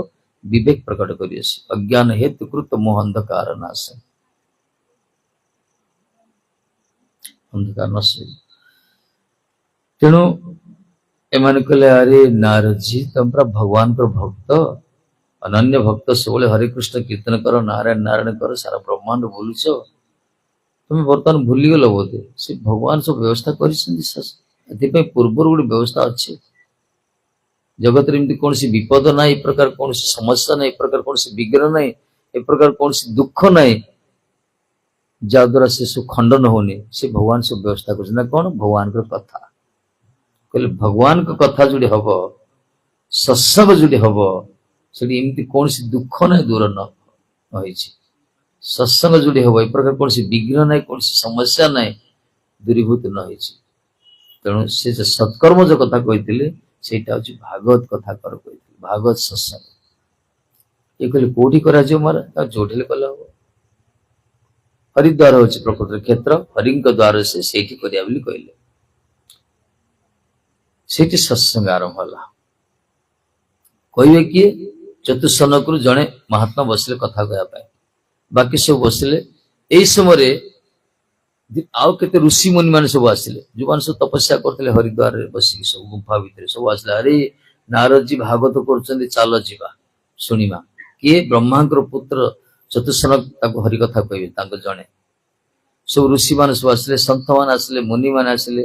ବିବେକ ପ୍ରକଟ କରି ଆସି ଅଜ୍ଞାନ ହେତୁ କୃତ ମୋହ ଅନ୍ଧକାର ନାଶ, ଅନ୍ଧକାର ନାଶ ହେଇଯିବ। ତେଣୁ ଏମାନେ କହିଲେ ଆରେ ନାରଦଜୀ ତମେ ପୁରା ଭଗବାନଙ୍କର ଭକ୍ତ, ଅନନ୍ୟ ଭକ୍ତ, ସବୁବେଳେ ହରେ କୃଷ୍ଣ କୀର୍ତ୍ତନ କର, ନାରାୟଣ ନାରାୟଣ କର, ସାରା ବ୍ରହ୍ମାଣ୍ଡ ବୁଲୁଛ, ତମେ ବର୍ତ୍ତମାନ ଭୁଲିଗଲ ବୋଧେ ସେ ଭଗବାନ ସବୁ ବ୍ୟବସ୍ଥା କରିଛନ୍ତି। ଏଥିପାଇଁ ପୂର୍ବରୁ ଗୋଟେ ବ୍ୟବସ୍ଥା ଅଛି। ଜଗତରେ ଏମିତି କୌଣସି ବିପଦ ନାହିଁ, ଏ ପ୍ରକାର କୌଣସି ସମସ୍ୟା ନାହିଁ, ଏ ପ୍ରକାର କୌଣସି ବିଘ୍ନ ନାହିଁ, ଏ ପ୍ରକାର କୌଣସି ଦୁଃଖ ନାହିଁ ଯାହାଦ୍ୱାରା ସେ ସବୁ ଖଣ୍ଡନ ହଉନି। ସେ ଭଗବାନ ସବୁ ବ୍ୟବସ୍ଥା କରୁଛନ୍ତି। ନା କଣ? ଭଗବାନଙ୍କର କଥା କହିଲେ, ଭଗବାନଙ୍କ କଥା ଯୋଉଠି ହବ, ସତ୍ସଙ୍ଗ ଯୋଉଠି ହବ, ସେଠି ଏମିତି କୌଣସି ଦୁଃଖ ନାହିଁ ଦୂର ନ ହେଇଛି। ସତ୍ସଙ୍ଗ ଯୋଉଠି ହବ, ଏ ପ୍ରକାର କୌଣସି ବିଘ୍ନ ନାହିଁ, କୌଣସି ସମସ୍ୟା ନାହିଁ, ଦୂରୀଭୂତ ନ ହେଇଛି। ତେଣୁ ସେ ଯେ ସତ୍କର୍ମ ଯୋଉ କଥା କହିଥିଲେ ସେଇଟା ହଉଛି ଭାଗବତ କଥା କହିଥିଲେ, ଭାଗବତ ସତ୍ସଙ୍ଗ। ଇଏ କହିଲେ କୋଉଠି କରାଯିବ ମାରା? ଯୋଉଠି ହେଲେ କଲେ ହବ। ହରିଦ୍ୱାର ହଉଛି ପ୍ରକୃତରେ କ୍ଷେତ୍ର, ହରିଙ୍କ ଦ୍ୱାର ସେ, ସେଇଠି କରିବା ବୋଲି କହିଲେ। ସେଇଠି ସତ୍ସଙ୍ଗ ଆରମ୍ଭ ହେଲା। କହିବେ କିଏ? ଚତୁଃସନକରୁ ଜଣେ ମହାତ୍ମା ବସିଲେ କଥା କହିବା ପାଇଁ, ବାକି ସବୁ ବସିଲେ। ଏଇ ସମୟରେ ଆଉ କେତେ ଋଷି ମୁନି ମାନେ ସବୁ ଆସିଲେ, ଯୋଉମାନେ ସବୁ ତପସ୍ୟା କରୁଥିଲେ ହରିଦ୍ୱାରରେ ବସିକି, ସବୁ ଗୁମ୍ଫା ଭିତରେ ସବୁ ଆସିଲେ। ଆରେ ନାରଦଜୀ ଭାଗବତ କରୁଛନ୍ତି, ଚାଲ ଯିବା ଶୁଣିବା। କିଏ? ବ୍ରହ୍ମାଙ୍କର ପୁତ୍ର ଚତୁଃସନକ ତାକୁ ହରି କଥା କହିବେ, ତାଙ୍କ ଜଣେ। ସବୁ ଋଷି ମାନେ ସବୁ ଆସିଲେ, ସନ୍ଥ ମାନେ ଆସିଲେ, ମୁନି ମାନେ ଆସିଲେ।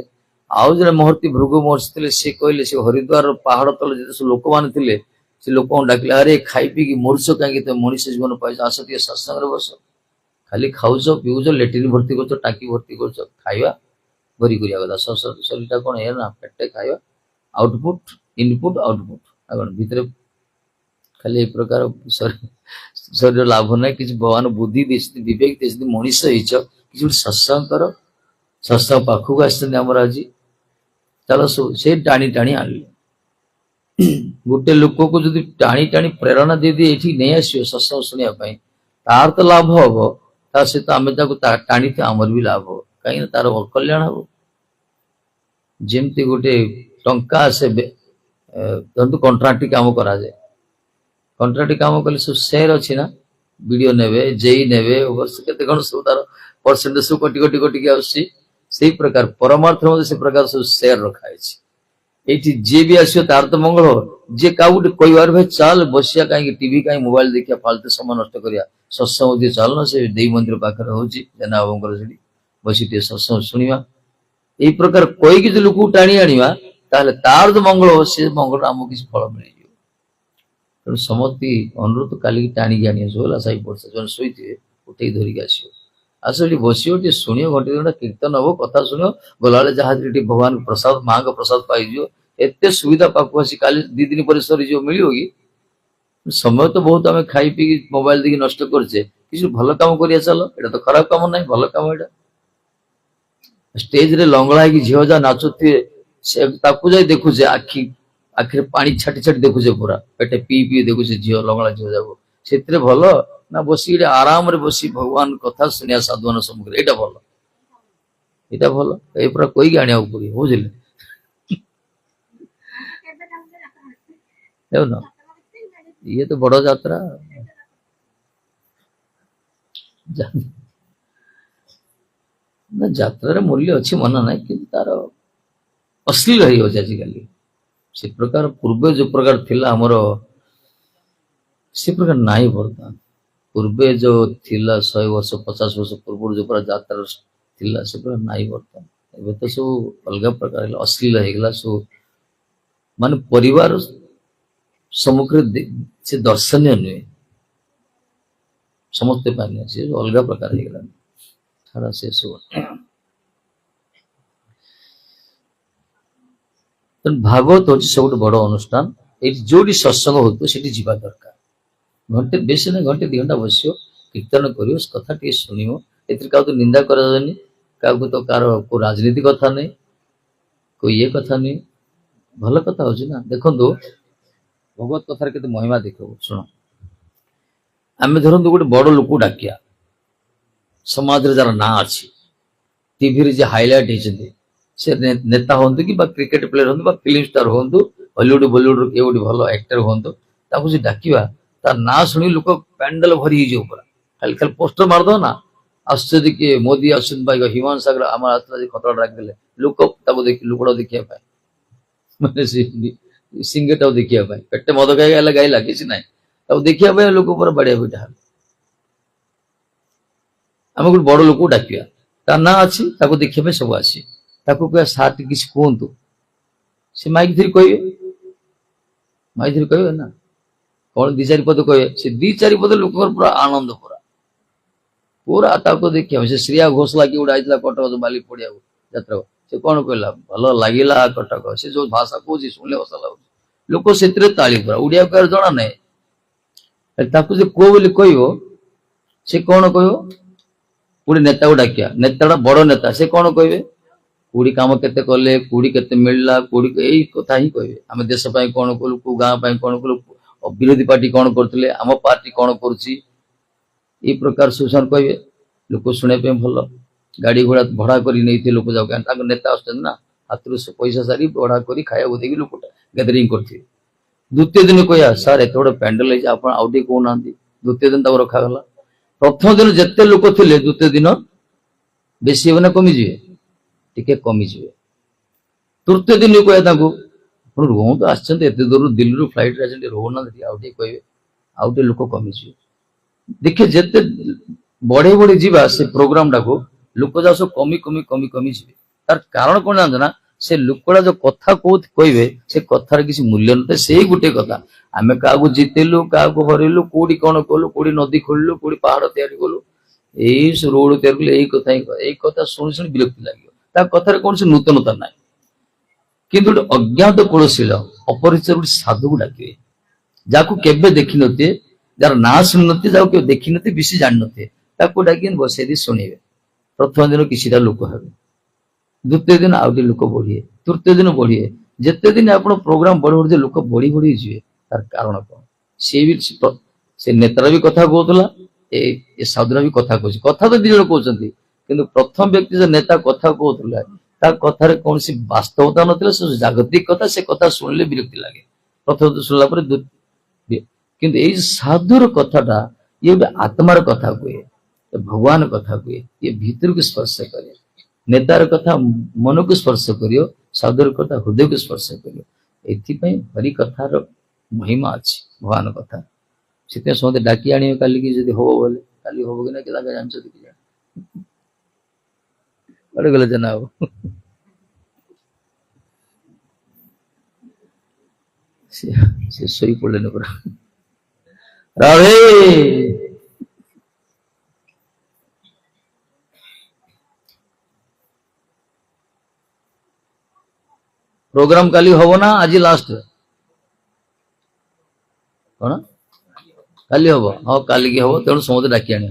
ଆଉ ଜଣେ ମହର୍ଷି ଭୃଗୁ ମହର୍ଷି ଥିଲେ, ସେ କହିଲେ, ସେ ହରିଦ୍ୱାର ପାହାଡ ତଳେ ଯେତେ ସବୁ ଲୋକମାନେ ଥିଲେ, ସେ ଲୋକଙ୍କୁ ଡାକିଲେ, ଆରେ ଖାଇ ପିଇକି ମରୁଛ କାହିଁକି? ତମେ ମଣିଷ ଜୀବନ ପାଇଛ, ଆସ ଟିକେ ସତ୍ସଙ୍ଗରେ ବସ। ଖାଲି ଖାଉଛ ପିଉଛ, ଲେଟ୍ରିନ୍ ଭର୍ତ୍ତି କରୁଛ, ଟାଙ୍କି ଭର୍ତ୍ତି କରୁଛ, ଖାଇବା ଭରି କରିବା କଥା। ଶରୀରଟା କଣ ଏ ନା, ପେଟେ ଖାଇବା, ଆଉଟପୁଟ ଇନପୁଟ ଆଉଟପୁଟ, ଆଉ କଣ ଭିତରେ ଖାଲି ଏ ପ୍ରକାର ଶରୀର ଲାଭ ନାହିଁ କିଛି। ଭଗବାନ ବୁଦ୍ଧି ଦେଇଛନ୍ତି, ବିବେକ ଦେଇଛନ୍ତି, ମଣିଷ ହେଇଛ, କିଛି ଗୋଟେ ସତ୍ସଙ୍ଗ କର। ସତ୍ସଙ୍ଗ ପାଖକୁ ଆସିଛନ୍ତି ଆମର ଆଜି, ଚାଲ ସବୁ। ସେ ଟାଣି ଟାଣି ଆଣିଲେ। ଗୋଟେ ଲୋକକୁ ଯଦି ଟାଣି ଟାଣି ପ୍ରେରଣା ଦେଇଦିଏ ଏଠି ନେଇ ଆସିବ ସତ୍ସଙ୍ଗ ଶୁଣିବା ପାଇଁ, ତାର ତ ଲାଭ ହବ, ତା ସହିତ ଆମେ ତାକୁ ଟାଣିଥିବା ଆମର ବି ଲାଭ ହବ, କାହିଁକି ନା ତାର କଲ୍ୟାଣ ହବ। ଯେମିତି ଗୋଟେ ଟଙ୍କା ଆସେ, ଧରନ୍ତୁ କଣ୍ଟ୍ରାକ୍ଟ କାମ କରାଯାଏ, କଣ୍ଟ୍ରାକ୍ଟ କାମ କଲେ ସବୁ ସେୟାର ଅଛି ନା, ବିଡିଓ ନେବେ, ଜେଇ ନେବେ, କେତେ କଣ ସବୁ ତାର ପରସେଣ୍ଟେଜ ସବୁ କଟି କଟି କଟିକି ଆସୁଛି। ସେଇ ପ୍ରକାର ପରମାର୍ଥ ମଧ୍ୟ ସେ ପ୍ରକାର ସବୁ ସେୟାର ରଖା ହେଇଛି। ଏଇଠି ଯିଏ ବି ଆସିବ ତାର ତ ମଙ୍ଗଳ ହବ। ଯିଏ କାହାକୁ ଗୋଟେ କହିବାର, ଭାଇ ଚାଲ ବସିବା, କାହିଁକି ଟିଭି କାହିଁକି ମୋବାଇଲ ଦେଖିବା, ଫାଲତୁ ସମୟ ନଷ୍ଟ କରିବା, ସତ୍ସଙ୍ଗ ଟିକେ ଚାଲୁନ, ସେ ଦେଇ ମନ୍ଦିର ପାଖରେ ହଉଛି ଜେନା ବାବୁଙ୍କର, ସେଠି ବସି ଟିକେ ସତ୍ସଙ୍ଗ ଶୁଣିବା। ଏଇ ପ୍ରକାର କହିକି ଯଦି ଲୋକକୁ ଟାଣି ଆଣିବା, ତାହେଲେ ତାର ଯୋଉ ମଙ୍ଗଳ ହବ, ସେ ମଙ୍ଗଳ ଆମକୁ କିଛି ଫଳ ମିଳିଯିବ। ତେଣୁ ସମସ୍ତେ ଅନୁରୋଧ, କାଲିକି ଟାଣିକି ଆଣି ଆସିବ ହେଲା। ସାହି ପଡ଼ିଶା ଜଣେ ଶୋଇଥିବେ, ଉଠେଇକି ଧରିକି ଆସିବ। ଆସ ଏଠି ବସିବ, ଟିକେ ଶୁଣିବ, ଘଣ୍ଟେ ଘଣ୍ଟା କୀର୍ତ୍ତନ ହବ, କଥା ଶୁଣିବ, ଗଲାବେଳେ ଯାହା ଟିକେ ଭଗବାନ ପ୍ରସାଦ, ମାଙ୍କ ପ୍ରସାଦ ପାଇଯିବ। ଏତେ ସୁବିଧା ପାଖକୁ ଆସି କାଲି 2 ଦିନ ପରେ ସରିଯିବ, ମିଳିବ କି? ସମୟ ତ ବହୁତ ଆମେ ଖାଇ ପିଇକି ମୋବାଇଲ ଦେଇକି ନଷ୍ଟ କରୁଛେ, କିଛି ଭଲ କାମ କରିବା ଚାଲ। ଏଇଟା ତ ଖରାପ କାମ ନାହିଁ, ଭଲ କାମ ଏଇଟା। ଷ୍ଟେଜରେ ଲଙ୍ଗଳା ହେଇକି ଝିଅ ଯା ନାଚୁଥିବେ, ସେ ତାକୁ ଯାଇ ଦେଖୁଛେ, ଆଖିରେ ପାଣି ଛାଟି ଛାଟି ଦେଖୁଛେ, ପୁରା ପେଟେ ପିଇ ପିଇ ଦେଖୁଛେ ଝିଅ, ଲଙ୍ଗଳା ଝିଅ ଯାକୁ। ସେଥିରେ ଭଲ ନା ବସିକି ଆରାମରେ ବସି ଭଗବାନ କଥା ଶୁଣିବା ସାଧୁମାନ ସମ୍ମୁଖରେ, ଏଇଟା ଭଲ, ଏଇଟା ଭଲ। ଏଇ ପୁରା କହିକି ଆଣିବାକୁ ପଡିବ, ବୁଝିଲେ? ଦେଖୁନ, ଇଏ ତ ବଡ ଯାତ୍ରା। ନା ଯାତ୍ରାରେ ମୂଲ୍ୟ ଅଛି, ମନା ନାହିଁ, କିନ୍ତୁ ତାର ଅଶ୍ଳୀଳ ହେଇଯାଉଛି ଆଜିକାଲି। ସେ ପ୍ରକାର ପୂର୍ବେ ଯୋଉ ପ୍ରକାର ଥିଲା ଆମର, ସେ ପ୍ରକାର ନାହିଁ ବର୍ତ୍ତମାନ। ପୂର୍ବେ ଯୋଉ ଥିଲା 100 ବର୍ଷ 50 ବର୍ଷ ପୂର୍ବରୁ ଯୋଉ ପ୍ରକାର ଯାତ୍ରା ଥିଲା, ସେ ପ୍ରକାର ନାହିଁ ବର୍ତ୍ତମାନ। ଏବେ ତ ସବୁ ଅଲଗା ପ୍ରକାର ହେଲା, ଅଶ୍ଳୀଳ ହେଇଗଲା ସବୁ। ମାନେ ପରିବାର ସମ୍ମୁଖରେ ସେ ଦର୍ଶନୀୟ ନୁହେଁ, ସମସ୍ତେ ପାଇଁ ନୁହେଁ, ସେ ଅଲଗା ପ୍ରକାର ହେଇଗଲାଣି। ଛାଡ଼ ସେ ସବୁ। ତେଣୁ ଭାଗବତ ହଉଛି ସବୁଠୁ ବଡ ଅନୁଷ୍ଠାନ। ଏଇଠି ଯୋଉଠି ସତ୍ସଙ୍ଗ ହଉଥିବ ସେଠି ଯିବା ଦରକାର। ଘଣ୍ଟେ, ବେଶୀ ନା ଘଣ୍ଟେ 2 ଘଣ୍ଟା ବସିବ, କୀର୍ତ୍ତନ କରିବ, କଥା ଟିକେ ଶୁଣିବ। ଏଥିରେ କାହାକୁ ନିନ୍ଦା କରାଯାଏନି, କାହାକୁ ତ କାହାର କୋଉ ରାଜନୀତି କଥା ନାହିଁ, କୋଉ ଇଏ କଥା ନାହିଁ, ଭଲ କଥା ହଉଛି ନା। ଦେଖନ୍ତୁ ଭଗବତ କଥାରେ କେତେ ମହିମା ଦେଖିବ, ଶୁଣ। ଆମେ ଧରନ୍ତୁ ଗୋଟେ ବଡ ଲୋକକୁ ଡାକିବା, ସମାଜରେ ଯାର ନାଁ ଅଛି, टीवी रे जे हाइलाइट होइछन्ती से नेता होंतु कि क्रिकेट प्लेयर होंतु फिल्म स्टार होंतु हॉलीवुड बॉलीवुड रो के गोटे भलो एक्टर होंतु ताकू जे डाकिबा तार ना शुणी लोक पैंडल भरी हो पूरा खाली खाली पोस्टर मार दो ना आश्चर्य कि मोदी अश्विन भाई हिमांशु सागर आम आसला खतरा डाक देले लोक ताको देखि लोकड़ा देखिया पाए माने सिंगेटा देखिया पाए पेटे मद खाई गला गाइला किछि नाही ताको देखिया पाए लोक पूरा बढ़िया बिठा आम गोटे बड़ लोक डाकिया ता ना अच्छी ताको देखिया पाए सब आसी ताको कह साथ किसी कहतु से माइक धरी कहे ना कौन दी चार पद कहे से दी चार पद लोक पूरा आनंद पूरा पूरा ताको देखिया से श्रेया घोषला कि गोटे आइला कटक बाली पड़िया यात्रा से कौन कहला भल लगिला कटक से जो भाषा कहूँ शुणिले हस लगुच लोक से ताली पूरा ओडिया कह जना ना ताको जे को बोली कहब से कौन कह गोटे नेता को डाकिया नेता बड़ नेता से कौन कहे कोड़ी काम केते कले कोड़ी केते मिलला कोड़ी यही कथा ही कहे आम देश कौन कलु को गाँ कौन कलु विरोधी पार्टी कौन करते आम पार्टी कौन करुच्ची ये प्रकार सुशान कहे लोक शुणे भल गाड़ी घोड़ा भड़ा कर लोक जाओ नेता आना हाथ पैसा सारी भड़ा कर खाया देखिए लोक गैदरिंग करते द्वितीय दिन कह सार एत बड़ा पैंडल आप आउटे कहना द्वितीय दिन रखागला प्रथम दिन जिते लोक थे द्वितीय दिन बेसी हे ना कमिजे टिके कमिजे तृतीय दिन कहे रुहतु आते दूर दिल्ली फ्लाइट रोना आउटे कहे आउटे लोक कमिजे देखिए जिते बढ़े बढ़े जीवा से प्रोग्राम टाक लोक जा सब कमी कमी कमी कमी जी तार कारण कौन जानते ना से लोकड़ा जो कथा कहे से कथार किसी मूल्य न से गोटे कथा आम क्या जितेलु क्या हरइलु कौटी कौन कलु कौटी नदी खोलु कौटी पहाड़ तैयारी कलु यही रोड तैयारी कलु यही कथा ही यही कथा शुणी शुणी विरक्ति लगे कथार कौन से नूतनता ना कि अज्ञात कौशल अपरिचय गोटे साधु को डाके जहाँ केवे देखी नथे जार ना शुणी नथे जहाँ देखी नथे बेसी जान नथे डाक बसई शुणे प्रथम दिन किसी लोक हे द्वितीय दिन आउटे लोक बढ़िए तृतीय दिन बढ़िए जिते दिन आप प्रोग्राम बढ़ी बढ़ी लोक बढ़ी बढ़ी जी तार कारण कौन से नेतार भी कथा कहला ए साधुरा भी कथा कह कथा तो दिज कहते कि प्रथम व्यक्ति जो नेता कथा कहला कथार कौन सी वास्तवता ना जागतिक कथा से कथा शुणिले विरक्ति लगे प्रथम शुणला किंतु ये साधुर कथाटा ये गोटे आत्मार कथा कहे भगवान कथा कहे ये भीतर को स्पर्श करे नेतार कथा मन को स्पर्श करियो साधुर कथा हृदय को स्पर्श करियो एथिपाई हरि कथार महिमा अच्छी भगवान कथा से समझते डाकी आने काली की जब हम बोले काली हम कि ना कि जानते गले जना से सोई पड़े पूरा राधे प्रोग्राम काली हम ना आज लास्ट कौन काली हम हाँ काली की हम तेणु समझे डाकी आने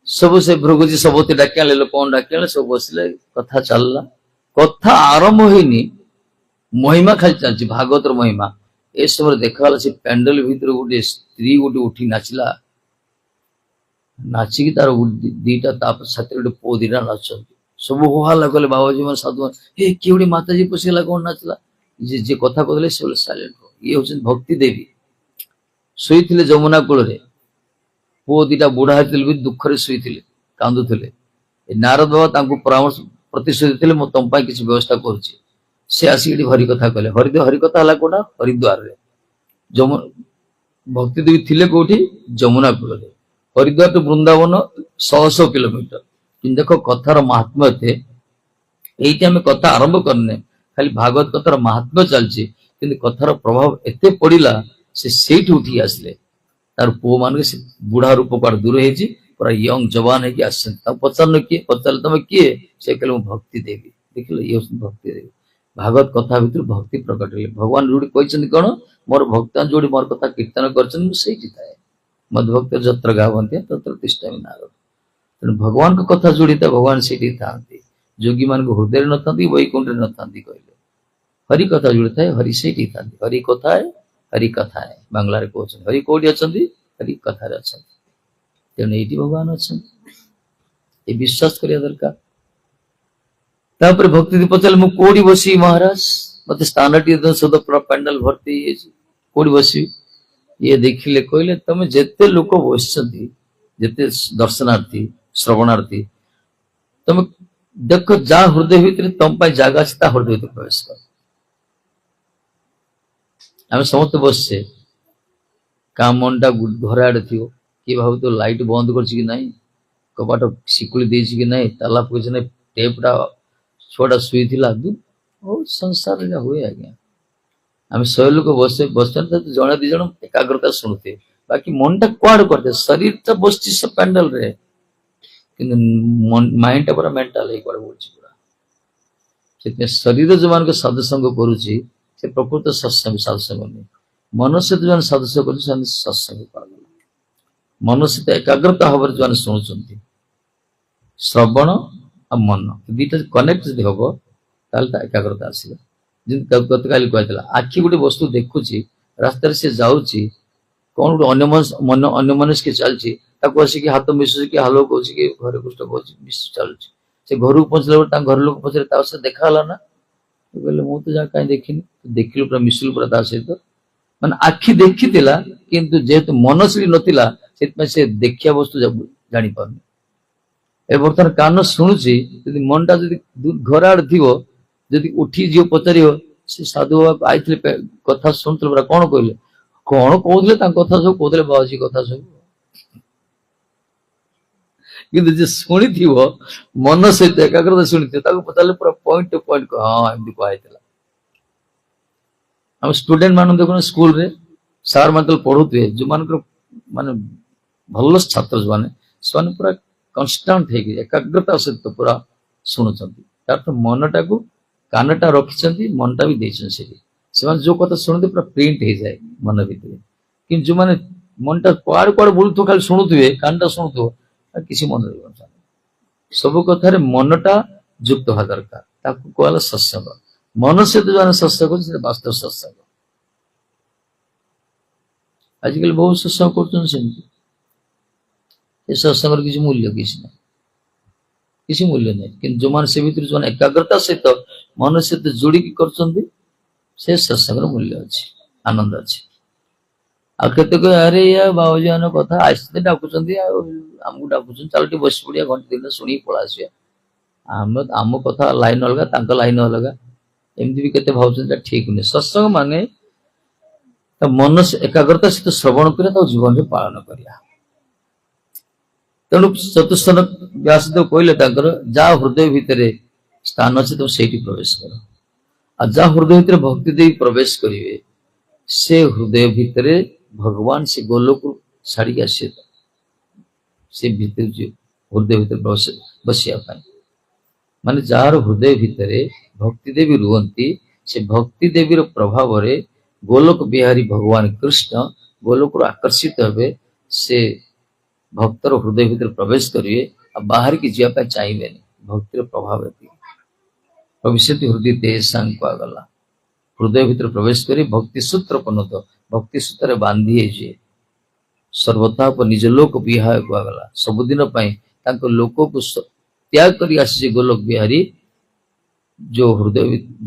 सब से भृगुजी सबती डाकी आने लोक डाकी आने सब बसले कथा चलला कथा आरंभ होनी महिमा खाली चलती भागवतर महिमा ए समय देखा से पैंडल भीतर गोटे स्त्री गोटे उठी नाचला नाचिकी तार दीटा साथ गोटे पु दीटा नाचुंट सब होहाला कले बाबाजी मैं साधु हे किए गोटे माताजी पशिगला कौन नाचला जे कथा कहते से साइलेंट हो ये हूँ भक्ति देवी शोते जमुना कूल पु दीटा बुढ़ा भी दुखरे शोते कांदुले नारद बाबा परामर्श प्रतिश्रुति थे तुम किसी व्यवस्था करुच्ची से आसिक हरि कथा कहले हरि कथा है कौटा हरिद्वार भक्ति देवी थिले कौटी जमुना कूल हरिद्वार टू वृंदावन 100 किलोमीटर कि देख कथार महात्म्य थे ये आम कथा आरंभ करने खाली भागवत कथार महात्म्य चलती कि कथार प्रभाव एत पड़ा से उठी आसले तार पु मान बुढ़ा रूप कड़ दूर हो पूरा यंग जवान है पचार किए पचारे तुम किए से कहले भक्ति देवी देख ये भक्ति देवी भागवत कथा भर भक्ति प्रकट है भगवान जो कहते कौन मोर भक्तान जो मोर कथा कीर्तन कर मधुभक्त जत्र गावंती तत्र तिष्ठामि नारद तेणु भगवान को कथा जोड़ी था भगवान से था जोगी मान हृदय न था वैकुंठ न था कहले हरि कथा जोड़ी था हरि से था हरि कथा है बांग्लार कहते हरि कौटी अच्छा हरि कथार अच्छा ତେଣୁ ଏଇଠି ଭଗବାନ ଅଛନ୍ତି, ଏ ବିଶ୍ୱାସ କରିବା ଦରକାର। ତାପରେ ଭକ୍ତି ପଚାରିଲେ ମୁଁ କୋଉଠି ବସିବି ମହାରାଜ, ମତେ ସ୍ଥାନ ଟିକେ ସଦ ପୁରା ପ୍ୟାଣ୍ଡେଲ ଭର୍ତ୍ତି ହେଇଯାଇଛି, କୋଉଠି ବସିବି? ଇଏ ଦେଖିଲେ କହିଲେ ତମେ ଯେତେ ଲୋକ ବସିଛନ୍ତି, ଯେତେ ଦର୍ଶନାର୍ଥୀ ଶ୍ରବଣାର୍ଥୀ, ତମେ ଦେଖ ଯାହା ହୃଦୟ ଭିତରେ ତମ ପାଇଁ ଜାଗା ଅଛି ତା ହୃଦୟ ଭିତରେ ପ୍ରବେଶ କର। ଆମେ ସମସ୍ତେ ବସିଛେ, କାହା ମନଟା ଘର ଆଡେ ଥିବ, କିଏ ଭାବୁଥିବ ଲାଇଟ୍ ବନ୍ଦ କରିଛି କି ନାହିଁ, କବାଟ ଶିକୁଳି ଦେଇଛି କି ନାହିଁ, ତାଲା ପକେଇଛି ନାହିଁ, ଟେପଟା ଛୁଆଟା ଶୋଇଥିଲା, ବହୁତ ସଂସାରରେ ଯାହା ହୁଏ ଆଜ୍ଞା। ଆମେ 100 ଲୋକ ବସିଛନ୍ତି, ଜଣେ ଦି ଜଣ ଏକାଗ୍ରତା ଶୁଣୁଥିବେ, ବାକି ମନଟା କୁଆଡେ କରିଥାଏ, ଶରୀରଟା ବସିଛି ସେ ପ୍ୟାଣ୍ଡେଲରେ, କିନ୍ତୁ ମାଇଣ୍ଡଟା ପୁରା ମେଣ୍ଟାଲ ହେଇ କୁଆଡେ ବଢୁଛି ପୁରା। ସେଥିପାଇଁ ଶରୀର ଯୋଉମାନଙ୍କ ସାଧୁସଙ୍ଗ କରୁଛି ସେ ପ୍ରକୃତ ସାଧୁସଙ୍ଗ ନୁହେଁ। ମନ ସହିତ ଯୋଉମାନେ ସାଧୁସଙ୍ଗ କରୁଛି ସେମାନେ ସତ୍ସଙ୍ଗ ପାଇବେ। ମନ ସହିତ ଏକାଗ୍ରତା ଭାବରେ ଯୋଉମାନେ ଶୁଣୁଛନ୍ତି, ଶ୍ରବଣ ଆଉ ମନ ଦିଟା କନେକ୍ଟ ଯଦି ହବ ତାହେଲେ ତା ଏକାଗ୍ରତା ଆସିବ। ଯେମିତି ଗତକାଲି କହିଥିଲା, ଆଖି ଗୋଟେ ବସ୍ତୁ ଦେଖୁଛି, ରାସ୍ତାରେ ସେ ଯାଉଛି, କଣ ଗୋଟେ ଅନ୍ୟମନସ୍କ ଚାଲିଛି, ତାକୁ ଆସିକି ହାତ ମିଶୁଛି କି ହାଲୋ କହୁଛି କି ଘରେ କୃଷ୍ଣ କହୁଛି, ମିଶି ଚାଲୁଛି। ସେ ଘରକୁ ପହଞ୍ଚିଲା ବେଳେ ତାଙ୍କ ଘର ଲୋକ ପଚାରେ ତା ସହିତ ଦେଖା ହେଲା ନା, କହିଲେ ମୁଁ ତ ଯାହା କାହିଁ ଦେଖିନି, ଦେଖିଲୁ ପୁରା ମିଶିଲୁ ପୁରା ତା ସହିତ। ମାନେ ଆଖି ଦେଖିଥିଲା କିନ୍ତୁ ଯେହେତୁ ମନଶୀଳ ନଥିଲା ସେଥିପାଇଁ ସେ ଦେଖିବା ବସ୍ତୁ ଜାଣିପାରୁନି। ଏ ବର୍ତ୍ତମାନ କାନ ଶୁଣୁଛି, ଯଦି ମନଟା ଯଦି ଘର ଆଡେ ଥିବ, ଯଦି ଉଠି ଯିବ ପଚାରିବ ସେ ସାଧୁ ବାବା ଆଇଥିଲେ କଥା ଶୁଣୁଥିଲେ ପରା, କଣ କହିଲେ, କଣ କହୁଥିଲେ ତାଙ୍କ କଥା ସବୁ କହୁଥିଲେ ବାବାଜୀ କଥା ସବୁ, କିନ୍ତୁ ଯେ ଶୁଣିଥିବ ମନ ସହିତ ଏକାଗ୍ରତା ଶୁଣିଥିବ, ତାକୁ ପଚାରିଲେ ପୁରା ପଏଣ୍ଟ ଟୁ ପଏଣ୍ଟ ହଁ ଏମିତି କୁହାଯାଇଥିଲା। ଆମେ ଷ୍ଟୁଡେଣ୍ଟ ମାନଙ୍କୁ ଦେଖୁନ, ସ୍କୁଲରେ ସାର୍ ମାନେ ପଢୁଥିବେ, ଯୋଉମାନଙ୍କର ମାନେ ଭଲ ଛାତ୍ର ଯୋଉମାନେ, ସେମାନେ ପୁରା କନଷ୍ଟାଣ୍ଟ ହେଇକି ଏକାଗ୍ରତା ସହିତ ପୁରା ଶୁଣୁଛନ୍ତି, ତାର ମନଟାକୁ କାନଟା ରଖିଛନ୍ତି, ମନଟା ବି ଦେଇଛନ୍ତି ସେଠି, ସେମାନେ ଯୋଉ କଥା ଶୁଣନ୍ତି ପୁରା ପ୍ରିଣ୍ଟ ହେଇଯାଏ ମନ ଭିତରେ। କିନ୍ତୁ ଯୋଉମାନେ ମନଟା କୁଆଡେ କୁଆଡେ ବୁଲୁଥିବ, ଖାଲି ଶୁଣୁଥିବେ, କାନଟା ଶୁଣୁଥିବ, କିଛି ମନେ ରହିବନି। ସବୁ କଥାରେ ମନଟା ଯୁକ୍ତ ହବା ଦରକାର, ତାକୁ କୁହାଗଲା ସତ୍ସଙ୍ଗ। ମନ ସହିତ ଯୋଉମାନେ ସତ୍ସଙ୍ଗ କରୁଛନ୍ତି ସେଟା ବାସ୍ତବ ସତ୍ସଙ୍ଗ। ଆଜିକାଲି ବହୁତ ସତ୍ସଙ୍ଗ କରୁଛନ୍ତି ସେମିତି, ଏ ସତ୍ସଙ୍ଗର କିଛି ମୂଲ୍ୟ କିଛି ନାହିଁ, କିଛି ମୂଲ୍ୟ ନାହିଁ। କିନ୍ତୁ ଯୋଉମାନେ ସେ ଭିତରେ ଯୋଉମାନେ ଏକାଗ୍ରତା ସହିତ ମନ ସହିତ ଯୋଡିକି କରୁଛନ୍ତି, ସେ ସତ୍ସଙ୍ଗର ମୂଲ୍ୟ ଅଛି, ଆନନ୍ଦ ଅଛି। ଆଉ କେତେକ ଆରେ ୟା ବାବାଜୀ ମାନଙ୍କ କଥା ଆସିଛନ୍ତି, ଡାକୁଛନ୍ତି, ଆଉ ଆମକୁ ଡାକୁଛନ୍ତି, ଚାଲ ଟିକେ ବସି ପଡିଆ, ଘଣ୍ଟେ ଦିନ ଶୁଣିକି ପଳେଇ ଆସିବା। ଆମ କଥା ଲାଇନ ଅଲଗା, ତାଙ୍କ ଲାଇନ ଅଲଗା, ଏମିତି ବି କେତେ ଭାବୁଛନ୍ତି, ଠିକ ନୁହେଁ। ସତ୍ସଙ୍ଗ ମାନେ ମନ ଏକାଗ୍ରତା ସହିତ ଶ୍ରବଣ କରିବା, ତାକୁ ଜୀବନରେ ପାଳନ କରିବା। ତେଣୁ ଚତୁସ୍ଥାନ ବ୍ୟାସଦେବ କହିଲେ ତାଙ୍କର, ଯାହା ହୃଦୟ ଭିତରେ ସ୍ଥାନ ଅଛି ତମେ ସେଇଠି ପ୍ରବେଶ କର। ଆଉ ଯାହା ହୃଦୟ ଭିତରେ ଭକ୍ତି ଦେଇ ପ୍ରବେଶ କରିବେ, ସେ ହୃଦୟ ଭିତରେ ଭଗବାନ ସେ ଗୋଲକୁ ଛାଡିକି ଆସିବେ, ସେ ଭିତରେ ହୃଦୟ ଭିତରେ ବସିବା ପାଇଁ। ମାନେ ଯାହାର ହୃଦୟ ଭିତରେ ଭକ୍ତି ଦେବୀ ରୁହନ୍ତି, ସେ ଭକ୍ତି ଦେବୀର ପ୍ରଭାବରେ ଗୋଲୋକ ବିହାରୀ ଭଗବାନ କୃଷ୍ଣ ଗୋଲୋକରୁ ଆକର୍ଷିତ ହେବେ, ସେ ଭକ୍ତର ହୃଦୟ ଭିତରେ ପ୍ରବେଶ କରିବେ, ଆଉ ବାହାରିକି ଯିବା ପାଇଁ ଚାହିଁବେନି। ଭକ୍ତିର ପ୍ରଭାବ ଏତିକି। ଭବିଷ୍ୟତ ହୃଦୟ ତେସାଙ୍ଗ କୁହାଗଲା, ହୃଦୟ ଭିତରେ ପ୍ରବେଶ କରି ଭକ୍ତି ସୂତ୍ର ପନତ, ଭକ୍ତି ସୂତ୍ରରେ ବାନ୍ଧି ହେଇଯିବେ। ସର୍ବଥା ନିଜ ଲୋକ ବିହାୟ କୁହାଗଲା, ସବୁଦିନ ପାଇଁ ତାଙ୍କ ଲୋକକୁ ତ୍ୟାଗ କରି ଆସିছে ଗୋଲୋକ ବିହାରୀ, ଯୋଉ ହୃଦୟ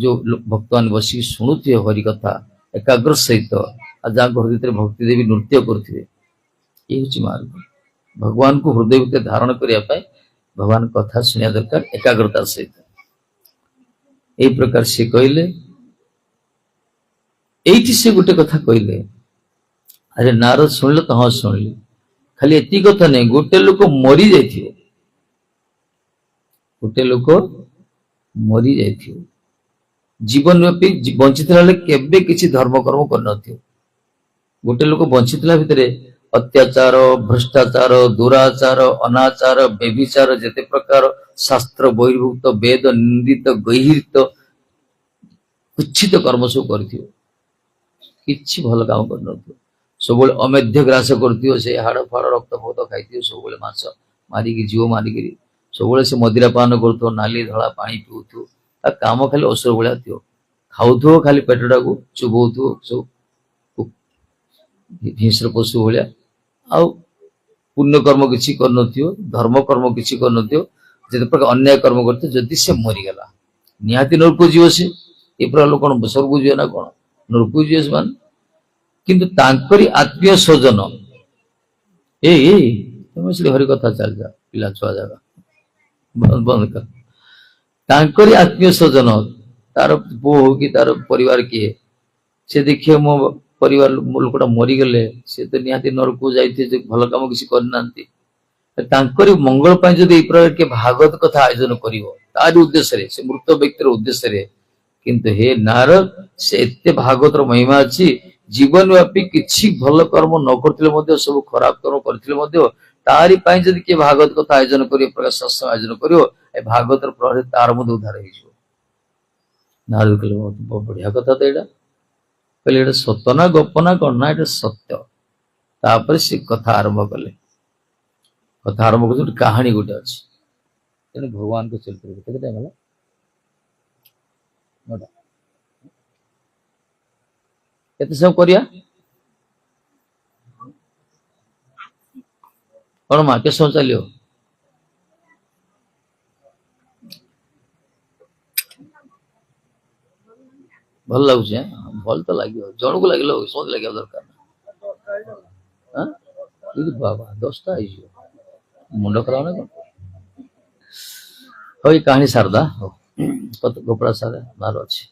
ଯୋଉ ଭକ୍ତମାନେ ବସିକି ଶୁଣୁଥିବେ ହରି କଥା ଏକାଗ୍ର ସହିତ, ଆଉ ଯାହାଙ୍କ ହୃଦୟ ଭିତରେ ଭକ୍ତି ଦେବୀ ନୃତ୍ୟ କରୁଥିବେ, ଏ ହଉଛି ମାର୍ଗ। ଭଗବାନଙ୍କୁ ହୃଦୟ ଭିତରେ ଧାରଣ କରିବା ପାଇଁ ଭଗବାନ କଥା ଶୁଣିବା ଦରକାର ଏକାଗ୍ରତା ସହିତ। ଏଇ ପ୍ରକାର ସେ କହିଲେ। ଏଇଠି ସେ ଗୋଟେ କଥା କହିଲେ, ଆରେ ନାରଦ ଶୁଣିଲ ତ, ହଁ ଶୁଣିଲି, ଖାଲି ଏତିକି କଥା ନାହିଁ, ଗୋଟେ ଲୋକ ମରି ଯାଇଥିବ, ଗୋଟେ ଲୋକ ମରି ଯାଇଥିବ, ଜୀବନ ବ୍ୟାପୀ ବଞ୍ଚିଥିଲା ବେଳେ କେବେ କିଛି ଧର୍ମ କର୍ମ କରିନଥିବ। ଗୋଟେ ଲୋକ ବଞ୍ଚିଥିଲା ଭିତରେ ଅତ୍ୟାଚାର, ଭ୍ରଷ୍ଟାଚାର, ଦୁରାଚାର, ଅନାଚାର, ବ୍ୟଭିଚାର, ଯେତେ ପ୍ରକାର ଶାସ୍ତ୍ର ବହିର୍ଭୁକ୍ତ, ବେଦ ନିନ୍ଦିତ, ଗର୍ହିତ, କୁଚ୍ଛିତ କର୍ମ ସବୁ କରିଥିବ, କିଛି ଭଲ କାମ କରିନଥିବ। ସବୁବେଳେ ଅମେଧ୍ୟ ଗ୍ରାସ କରୁଥିବ, ସେ ହାଡ ଫାଡ ରକ୍ତ ଫକ୍ତ ଖାଇଥିବ, ସବୁବେଳେ ମାଛ ମାରିକି ଜୀବ ମାରିକିରି, ସବୁବେଳେ ସେ ମଦିରା ପାନ କରୁଥିବ, ନାଲି ଧଳା ପାଣି ପିଉଥିବ, ତା କାମ ଖାଲି ଅସୁର ଭଳିଆ ଥିବ, ଖାଉଥିବ ଖାଲି ପେଟଟାକୁ ଚୁବଉଥିବ, ସବୁ ହିଂସ୍ର ପଶୁ ଭଳିଆ। ଆଉ पुण्य कर्म किसी कर धर्म कर्म किसी कर जिते प्रकार अन्याय कर्म करते जदि से मरीगला निहाती नरक जीव से ये प्रकार लोग कौन स्वर्ग जीव ना कौन नरक जीव से मान किंतु तांकरी आत्मीय स्वजन तुम हरि कथा चल जा पिला छुआ जागा बंद कर तांकरी आत्मीय स्वजन तार पु हो कि तार परिवार किए से देखिए मो परिवार लोकटा मरीगले से तो निहाती नरक जाइए भल कम किसी करना मंगल जदि के भागवत कथा आयोजन कर उद्देश्य से मृत व्यक्तिर उद्देश्य किंतु हे नारद से एते भागवत महिमा अच्छी जीवन व्यापी किसी भल कर्म न करते सब खराब कर्म करते तारी जदि किए भागवत कथा आयोजन कर सत्संग आयोजन कर भागवत प्रभाव तार उद्धार हो नारद कहले बहुत बढ़िया कथा तो यहाँ कहले सत ना गप ना कौन ना ये सत्य तापर से कथा आरंभ कले कथा आरंभ कर कहानी गोटे अच्छी तेणु भगवान को चलते केते टाइम है नोटा केते सब करिया कौन माँ के सब चलियो भल लगुच भल तो लगे जन को लगे समझ लगे दरकार बाबा 10टा मुंड खराब ना कौन हो ये कहानी सारदा गोपड़ा सारे नारो अच्छी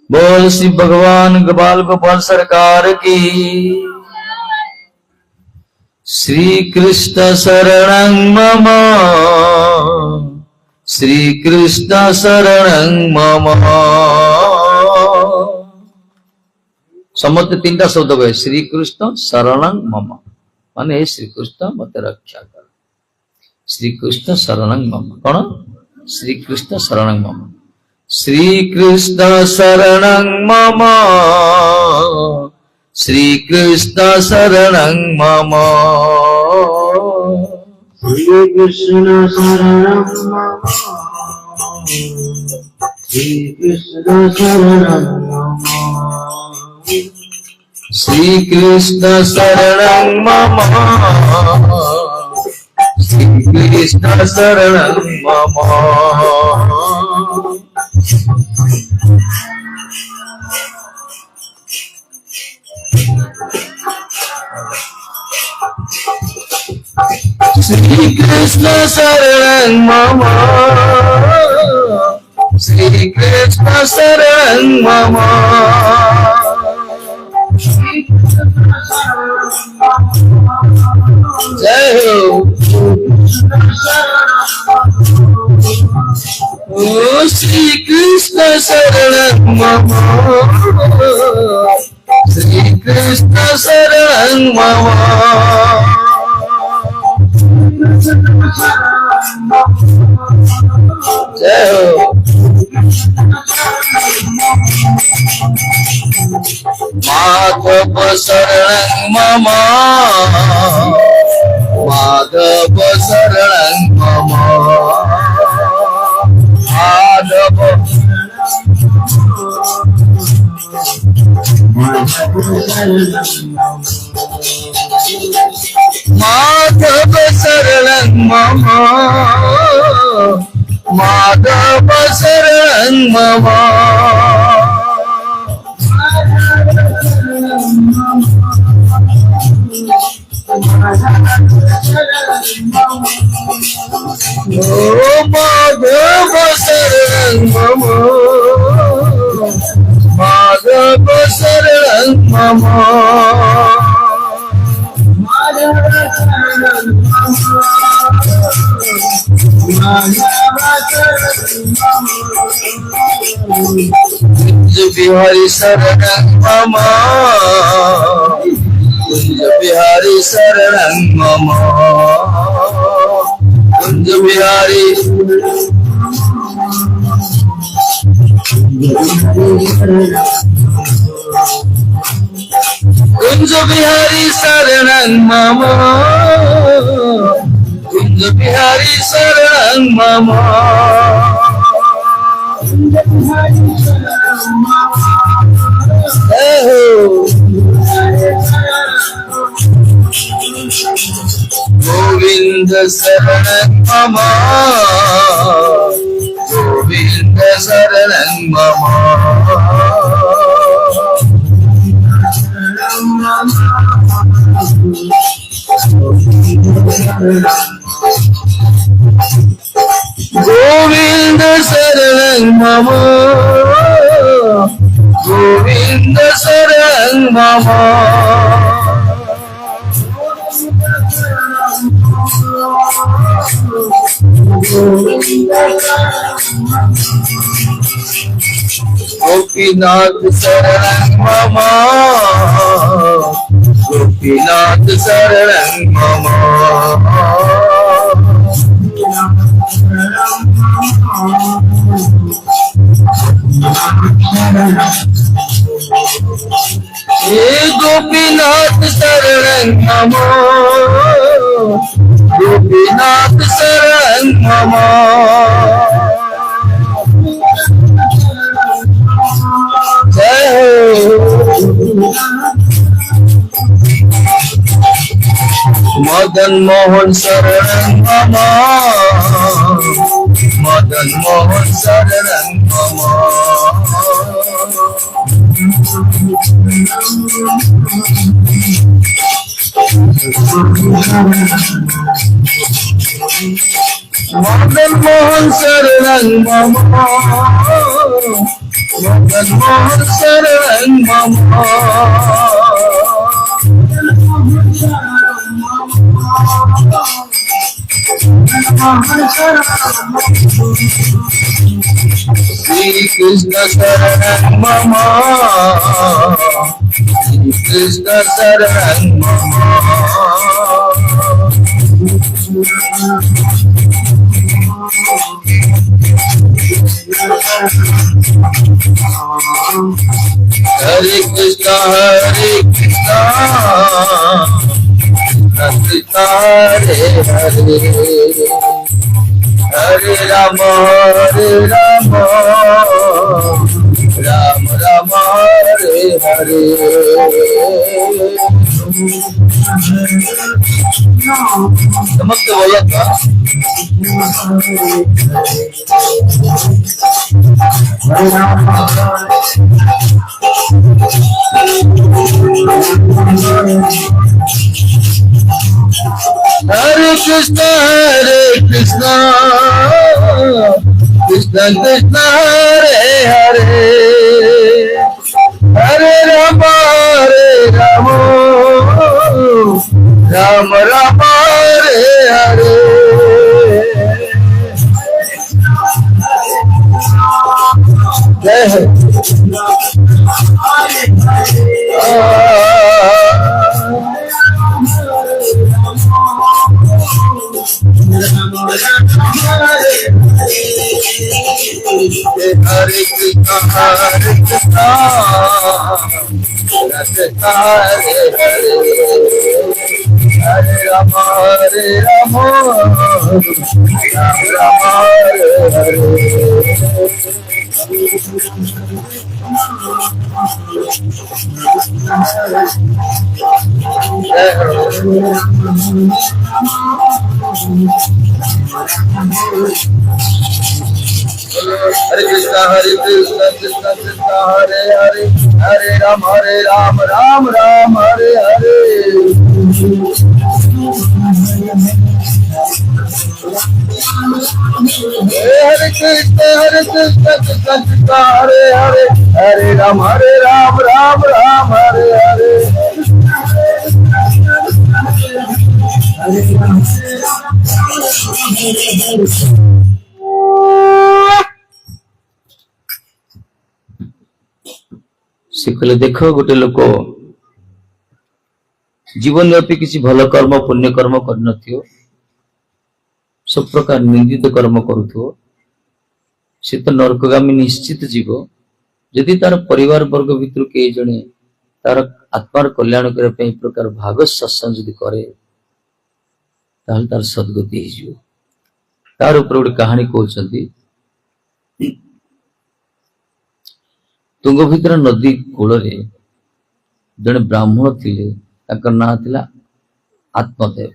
बोल श्री भगवान गोपाल गोपाल सरकार की श्री कृष्ण शरणं मम श्री कृष्ण शरणं मम समस्त 3टा शब्द कहे श्री कृष्ण शरणं मम माने हे श्री कृष्ण मत रक्षा कर श्री कृष्ण शरणं मम कौन श्री कृष्ण शरणं मम श्री कृष्ण शरणं मम श्री कृष्ण शरणं मम श्री कृष्ण शरणं मम श्री कृष्ण शरणं मम श्री कृष्ण शरणं मम श्री कृष्ण शरणं मम श्री कृष्ण शरणं मम श्री कृष्ण शरणं मम जय हो ओ श्री कृष्ण शरणं मम श्री कृष्ण शरणं मम जय हो माधव शरणं मम माधव शरणं मम माधव माधव शरणं मम माधव शरणं मम ओ माधव शरणं मम माधव शरणं मम कुंज बिहारी शरणं मम कुंज बिहारी शरणं मम कुंज बिहारी कुंज बिहारी शरणं मम कुंज बिहारी शरणं मम जय हो शरणं मम गोविन्द शरणं मम गोविन्द शरणं मम गोविन्द शरणं मम गोपीनाथ शरणं मम गोपीनाथ शरणं मम हे गोपीनाथ शरणं मम गोपीनाथ शरणं मम जय हो मदन मोहन शरणं मम मदन मोहन शरणं मम मदन मोहन शरणं मम मदन मोहन शरणं मम श्री कृष्ण शरणं मम श्री कृष्ण शरणं मम हरे कृष्ण कृष्ण हरे हरे हरे राम राम राम हरे हरे समस्त बोला था हरे कृष्ण कृष्ण कृष्ण हरे हरे हरे राम राम राम हरे हरे जय हो हरे कृष्ण कृष्ण हरे हरे हरे राम राम हरे हरे जय हो हरे कृष्ण कृष्ण कृष्ण हरे हरे हरे राम राम राम हरे हरे हरे कृष्ण कृष्ण कृष्ण हरे हरे हरे राम राम राम हरे हरे से कहले देख गोटे लोक जीवन व्यापी किसी भल कर्म पुण्य कर्म कर सब प्रकार निंदित कर्म करुथो से तो नरकगामी निश्चित जीव यदि तार परिवार वर्ग भितर कई जने तार आत्मार कल्याण करने प्रकार भाग सत्संग यदि करे तार सदगति हो तार ऊपर गोटे कहानी कहते तुंगभद्रा नदी कूल जड़े ब्राह्मण थिले ना थिला आत्मदेव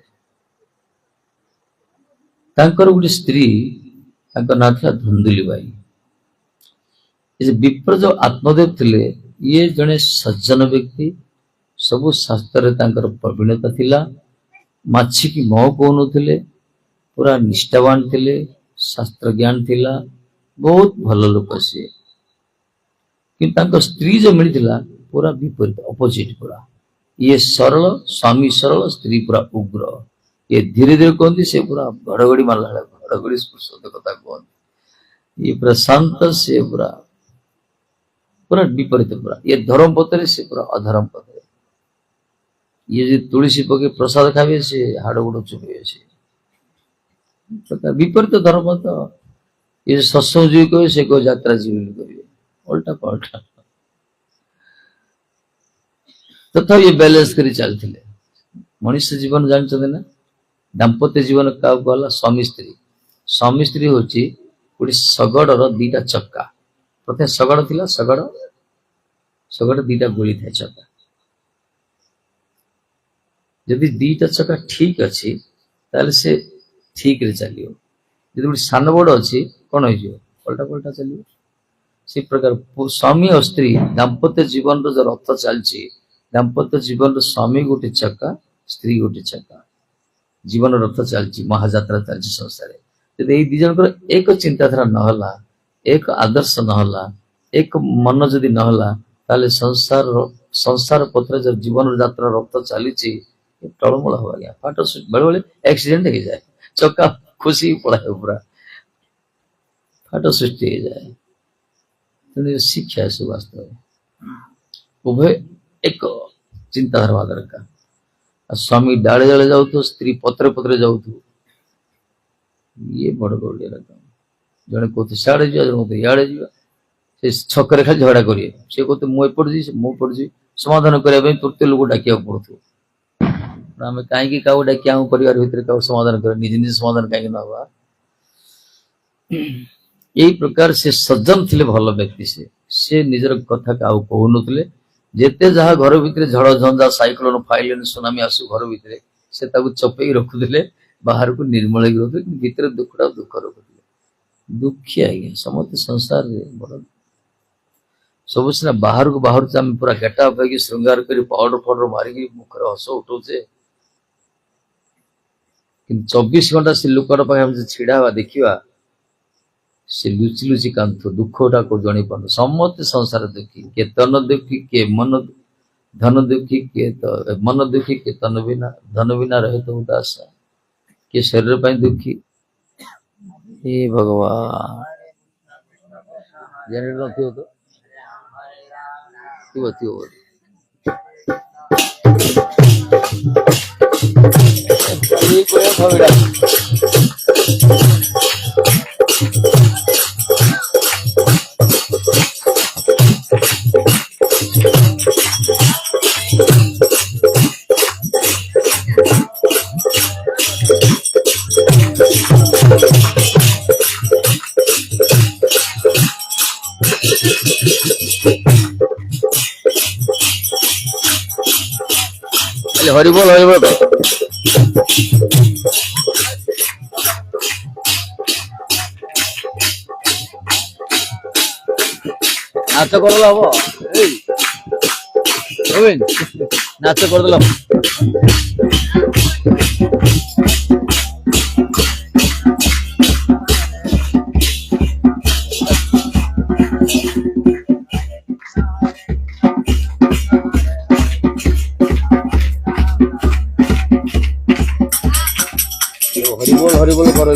ତାଙ୍କର ଗୋଟେ ସ୍ତ୍ରୀ, ତାଙ୍କ ନାଁ ଥିଲା ଧୁନ୍ଦୁଲି ବାଇ। ଏ ଯେ ବିପ୍ର ଯୋଉ ଆତ୍ମଦେବ ଥିଲେ, ଇଏ ଜଣେ ସଜ୍ଜନ ବ୍ୟକ୍ତି, ସବୁ ଶାସ୍ତ୍ରରେ ତାଙ୍କର ପ୍ରବୀଣତା ଥିଲା, ମାଛିକି ମ କହୁନଥିଲେ, ପୁରା ନିଷ୍ଠାବାନ ଥିଲେ, ଶାସ୍ତ୍ର ଜ୍ଞାନ ଥିଲା, ବହୁତ ଭଲ ଲୋକ ସିଏ। କିନ୍ତୁ ତାଙ୍କ ସ୍ତ୍ରୀ ଯୋଉ ମିଳିଥିଲା ପୁରା ବିପରୀତ, ଅପୋଜିଟ ପୁରା। ଇଏ ସରଳ, ସ୍ୱାମୀ ସରଳ, ସ୍ତ୍ରୀ ପୁରା ଉଗ୍ର। ଇଏ ଧୀରେ ଧୀରେ କୁହନ୍ତି, ସେ ପୁରା ଘଡଘଡି ମାରିଲା ଭଳିଆ ଘଡଘଡି ସ୍ପର୍ଶ କଥା କୁହନ୍ତି। ଇଏ ପୁରା ଶାନ୍ତ, ସିଏ ପୁରା ପୁରା ବିପରୀତ ପୁରା। ଇଏ ଧର୍ମ ପଥରେ, ସେ ପୁରା ଅଧର୍ମ ପଥରେ। ଇଏ ଯଦି ତୁଳସୀ ପକେଇ ପ୍ରସାଦ ଖାଇବେ, ସେ ହାଡ ଗୋଡ ଚୁପିବେ। ସେ ବିପରୀତ ଧର୍ମ। ତ ଇଏ ସତ୍ସଙ୍ଗ ଯିବି କହିବେ, ସେ କହିବ ଯାତ୍ରା ଯିବି କହିବେ, ଓଲଟା ପାଲଟା। ତଥାପି ଇଏ ବାଲାନ୍ସ କରି ଚାଲିଥିଲେ। ମଣିଷ ଜୀବନ ଜାଣିଛନ୍ତି ନା, ଦାମ୍ପତ୍ୟ ଜୀବନ କାହାକୁ ଗଲା? ସ୍ୱାମୀ ସ୍ତ୍ରୀ। ସ୍ୱାମୀ ସ୍ତ୍ରୀ ହଉଛି ଗୋଟେ ଶଗଡ଼ର ଦିଟା ଚକା। ପ୍ରଥମେ ଶଗଡ଼ ଥିଲା, ଶଗଡ଼ ଦିଟା ଗୋଳି ଥାଏ ଚକା। ଯଦି ଦିଟା ଚକା ଠିକ ଅଛି, ତାହେଲେ ସେ ଠିକରେ ଚାଲିବ। ଯଦି ଗୋଟେ ସାନ ବଡ ଅଛି, କଣ ହେଇଯିବ? ପଲଟା ପଲଟା ଚାଲିବ। ସେ ପ୍ରକାର ସ୍ୱାମୀ ଆଉ ସ୍ତ୍ରୀ ଦାମ୍ପତ୍ୟ ଜୀବନର ଯୋଉ ରଥ ଚାଲିଛି, ଦାମ୍ପତ୍ୟ ଜୀବନର ସ୍ୱାମୀ ଗୋଟେ ଚକା, ସ୍ତ୍ରୀ ଗୋଟେ ଚକା, ଜୀବନ ରଥ ଚାଲିଛି, ମହାଯାତ୍ରା ଚାଲିଛି ସଂସାରରେ। ଯଦି ଏଇ ଦି ଜଣଙ୍କର ଏକ ଚିନ୍ତାଧାରା ନହେଲା, ଏକ ଆଦର୍ଶ ନହେଲା, ଏକ ମନ ଯଦି ନହେଲା, ତାହେଲେ ସଂସାର ପଥରେ ଯୋଉ ଜୀବନ ଯାତ୍ରା ରଥ ଚାଲିଛି, ଟଳମଳ ହବ ଆଜ୍ଞା। ପାଠ ବେଳେବେଳେ ଆକ୍ସିଡେଣ୍ଟ ହେଇଯାଏ, ଚକା ଖୁସି ପଳାଏ, ପୁରା ଫାଟ ସୃଷ୍ଟି ହେଇଯାଏ। ତେଣୁ ଶିକ୍ଷା ଆସୁ ବାସ୍ତବରେ ଉଭୟ ଏକ ଚିନ୍ତାଧାରା ହବା ଦରକାର। ଆଉ ସ୍ୱାମୀ ଡାଳେ ଡାଳେ ଯାଉଥିବ, ସ୍ତ୍ରୀ ପତ୍ରେ ପତ୍ରେ ଯାଉଥିବ, ଇଏ ବଡ ଗୌଡ଼ିଆ ରକମ। ଜଣେ କହୁଥିବ ସିଆଡେ ଯିବା, ଜଣେ କହୁଥିବ ଇଆଡେ ଯିବା। ସେ ଛକରେ ଖାଲି ଝଗଡା କରିବେ। ସେ କହୁଥିବ ମୁଁ ଏପଟେ ଯିବି, ମୁଁ ଏପଟେ ଯିବି। ସମାଧାନ କରିବା ପାଇଁ ତୃତୀୟ ଲୋକ ଡାକିବାକୁ ପଡୁଥିବ। ଆମେ କାହିଁକି କାହାକୁ ଡାକି ଆମ ପରିବାର ଭିତରେ କାହାକୁ ସମାଧାନ କରିବା? ନିଜେ ନିଜେ ସମାଧାନ କାହିଁକି ନବା? ଏଇ ପ୍ରକାର ସେ ସଜ୍ଜନ ଥିଲେ, ଭଲ ବ୍ୟକ୍ତି। ସେ ନିଜର କଥା କାହାକୁ କହୁନଥିଲେ। ଯେତେ ଯାହା ଘର ଭିତରେ ଝଡ଼ ଝଞ୍ଜା, ସାଇକ୍ଲୋନ ଫାଇକ୍ଲୋନ ସୁନାମି ଆସୁ ଘର ଭିତରେ, ସେ ତାକୁ ଚପେଇ ରଖୁଥିଲେ, ବାହାରକୁ ନିର୍ମଳ ହେଇକି ରଖୁଥିଲେ, କିନ୍ତୁ ଭିତରେ ଦୁଃଖଟା ଦୁଃଖ ରଖୁଥିଲେ। ଦୁଃଖୀ ଆଜ୍ଞା ସମସ୍ତେ ସଂସାରରେ। ବଡ ସବୁ ସିନା ବାହାରକୁ ବାହାରୁଛେ, ଆମେ ପୁରା ଗେଟଅପ୍ ହେଇକି ଶୃଙ୍ଗାର କରି ପାଉଡର ଫାଉଡର ମାରିକି ମୁଖରେ ହସ ଉଠଉଛେ, କିନ୍ତୁ 24 ଘଣ୍ଟା ସେ ଲୋକର ପାଖେ ଆମେ ଛିଡା ହବା, ଦେଖିବା, ସେ ଲୁଚି ଲୁଚି କାନ୍ଦୁଥିବ, ଦୁଃଖଟାକୁ ଜାଣି ପାରୁନୁ। ସମସ୍ତେ ସଂସାର ଦୁଃଖୀ, କିଏ ତନ ଦୁଃଖୀ, କିଏ ମନ ଧନ ଦୁଃଖୀ, କିଏ ତ ମନ ଦୁଃଖୀ, କିଏ ଧନ ବିନା ରहे ତ ଉଦାସ, କିଏ ଶରୀର ପାଇଁ ଦୁଃଖୀ। ଏ ଭଗବାନ, ଜାଣି ନଥିବ ତ ଥିବ ଥିବ হরিবল হরিবল নাচ করলে হব, নাচ করে দিলাম। হরিবল হরিবল করো।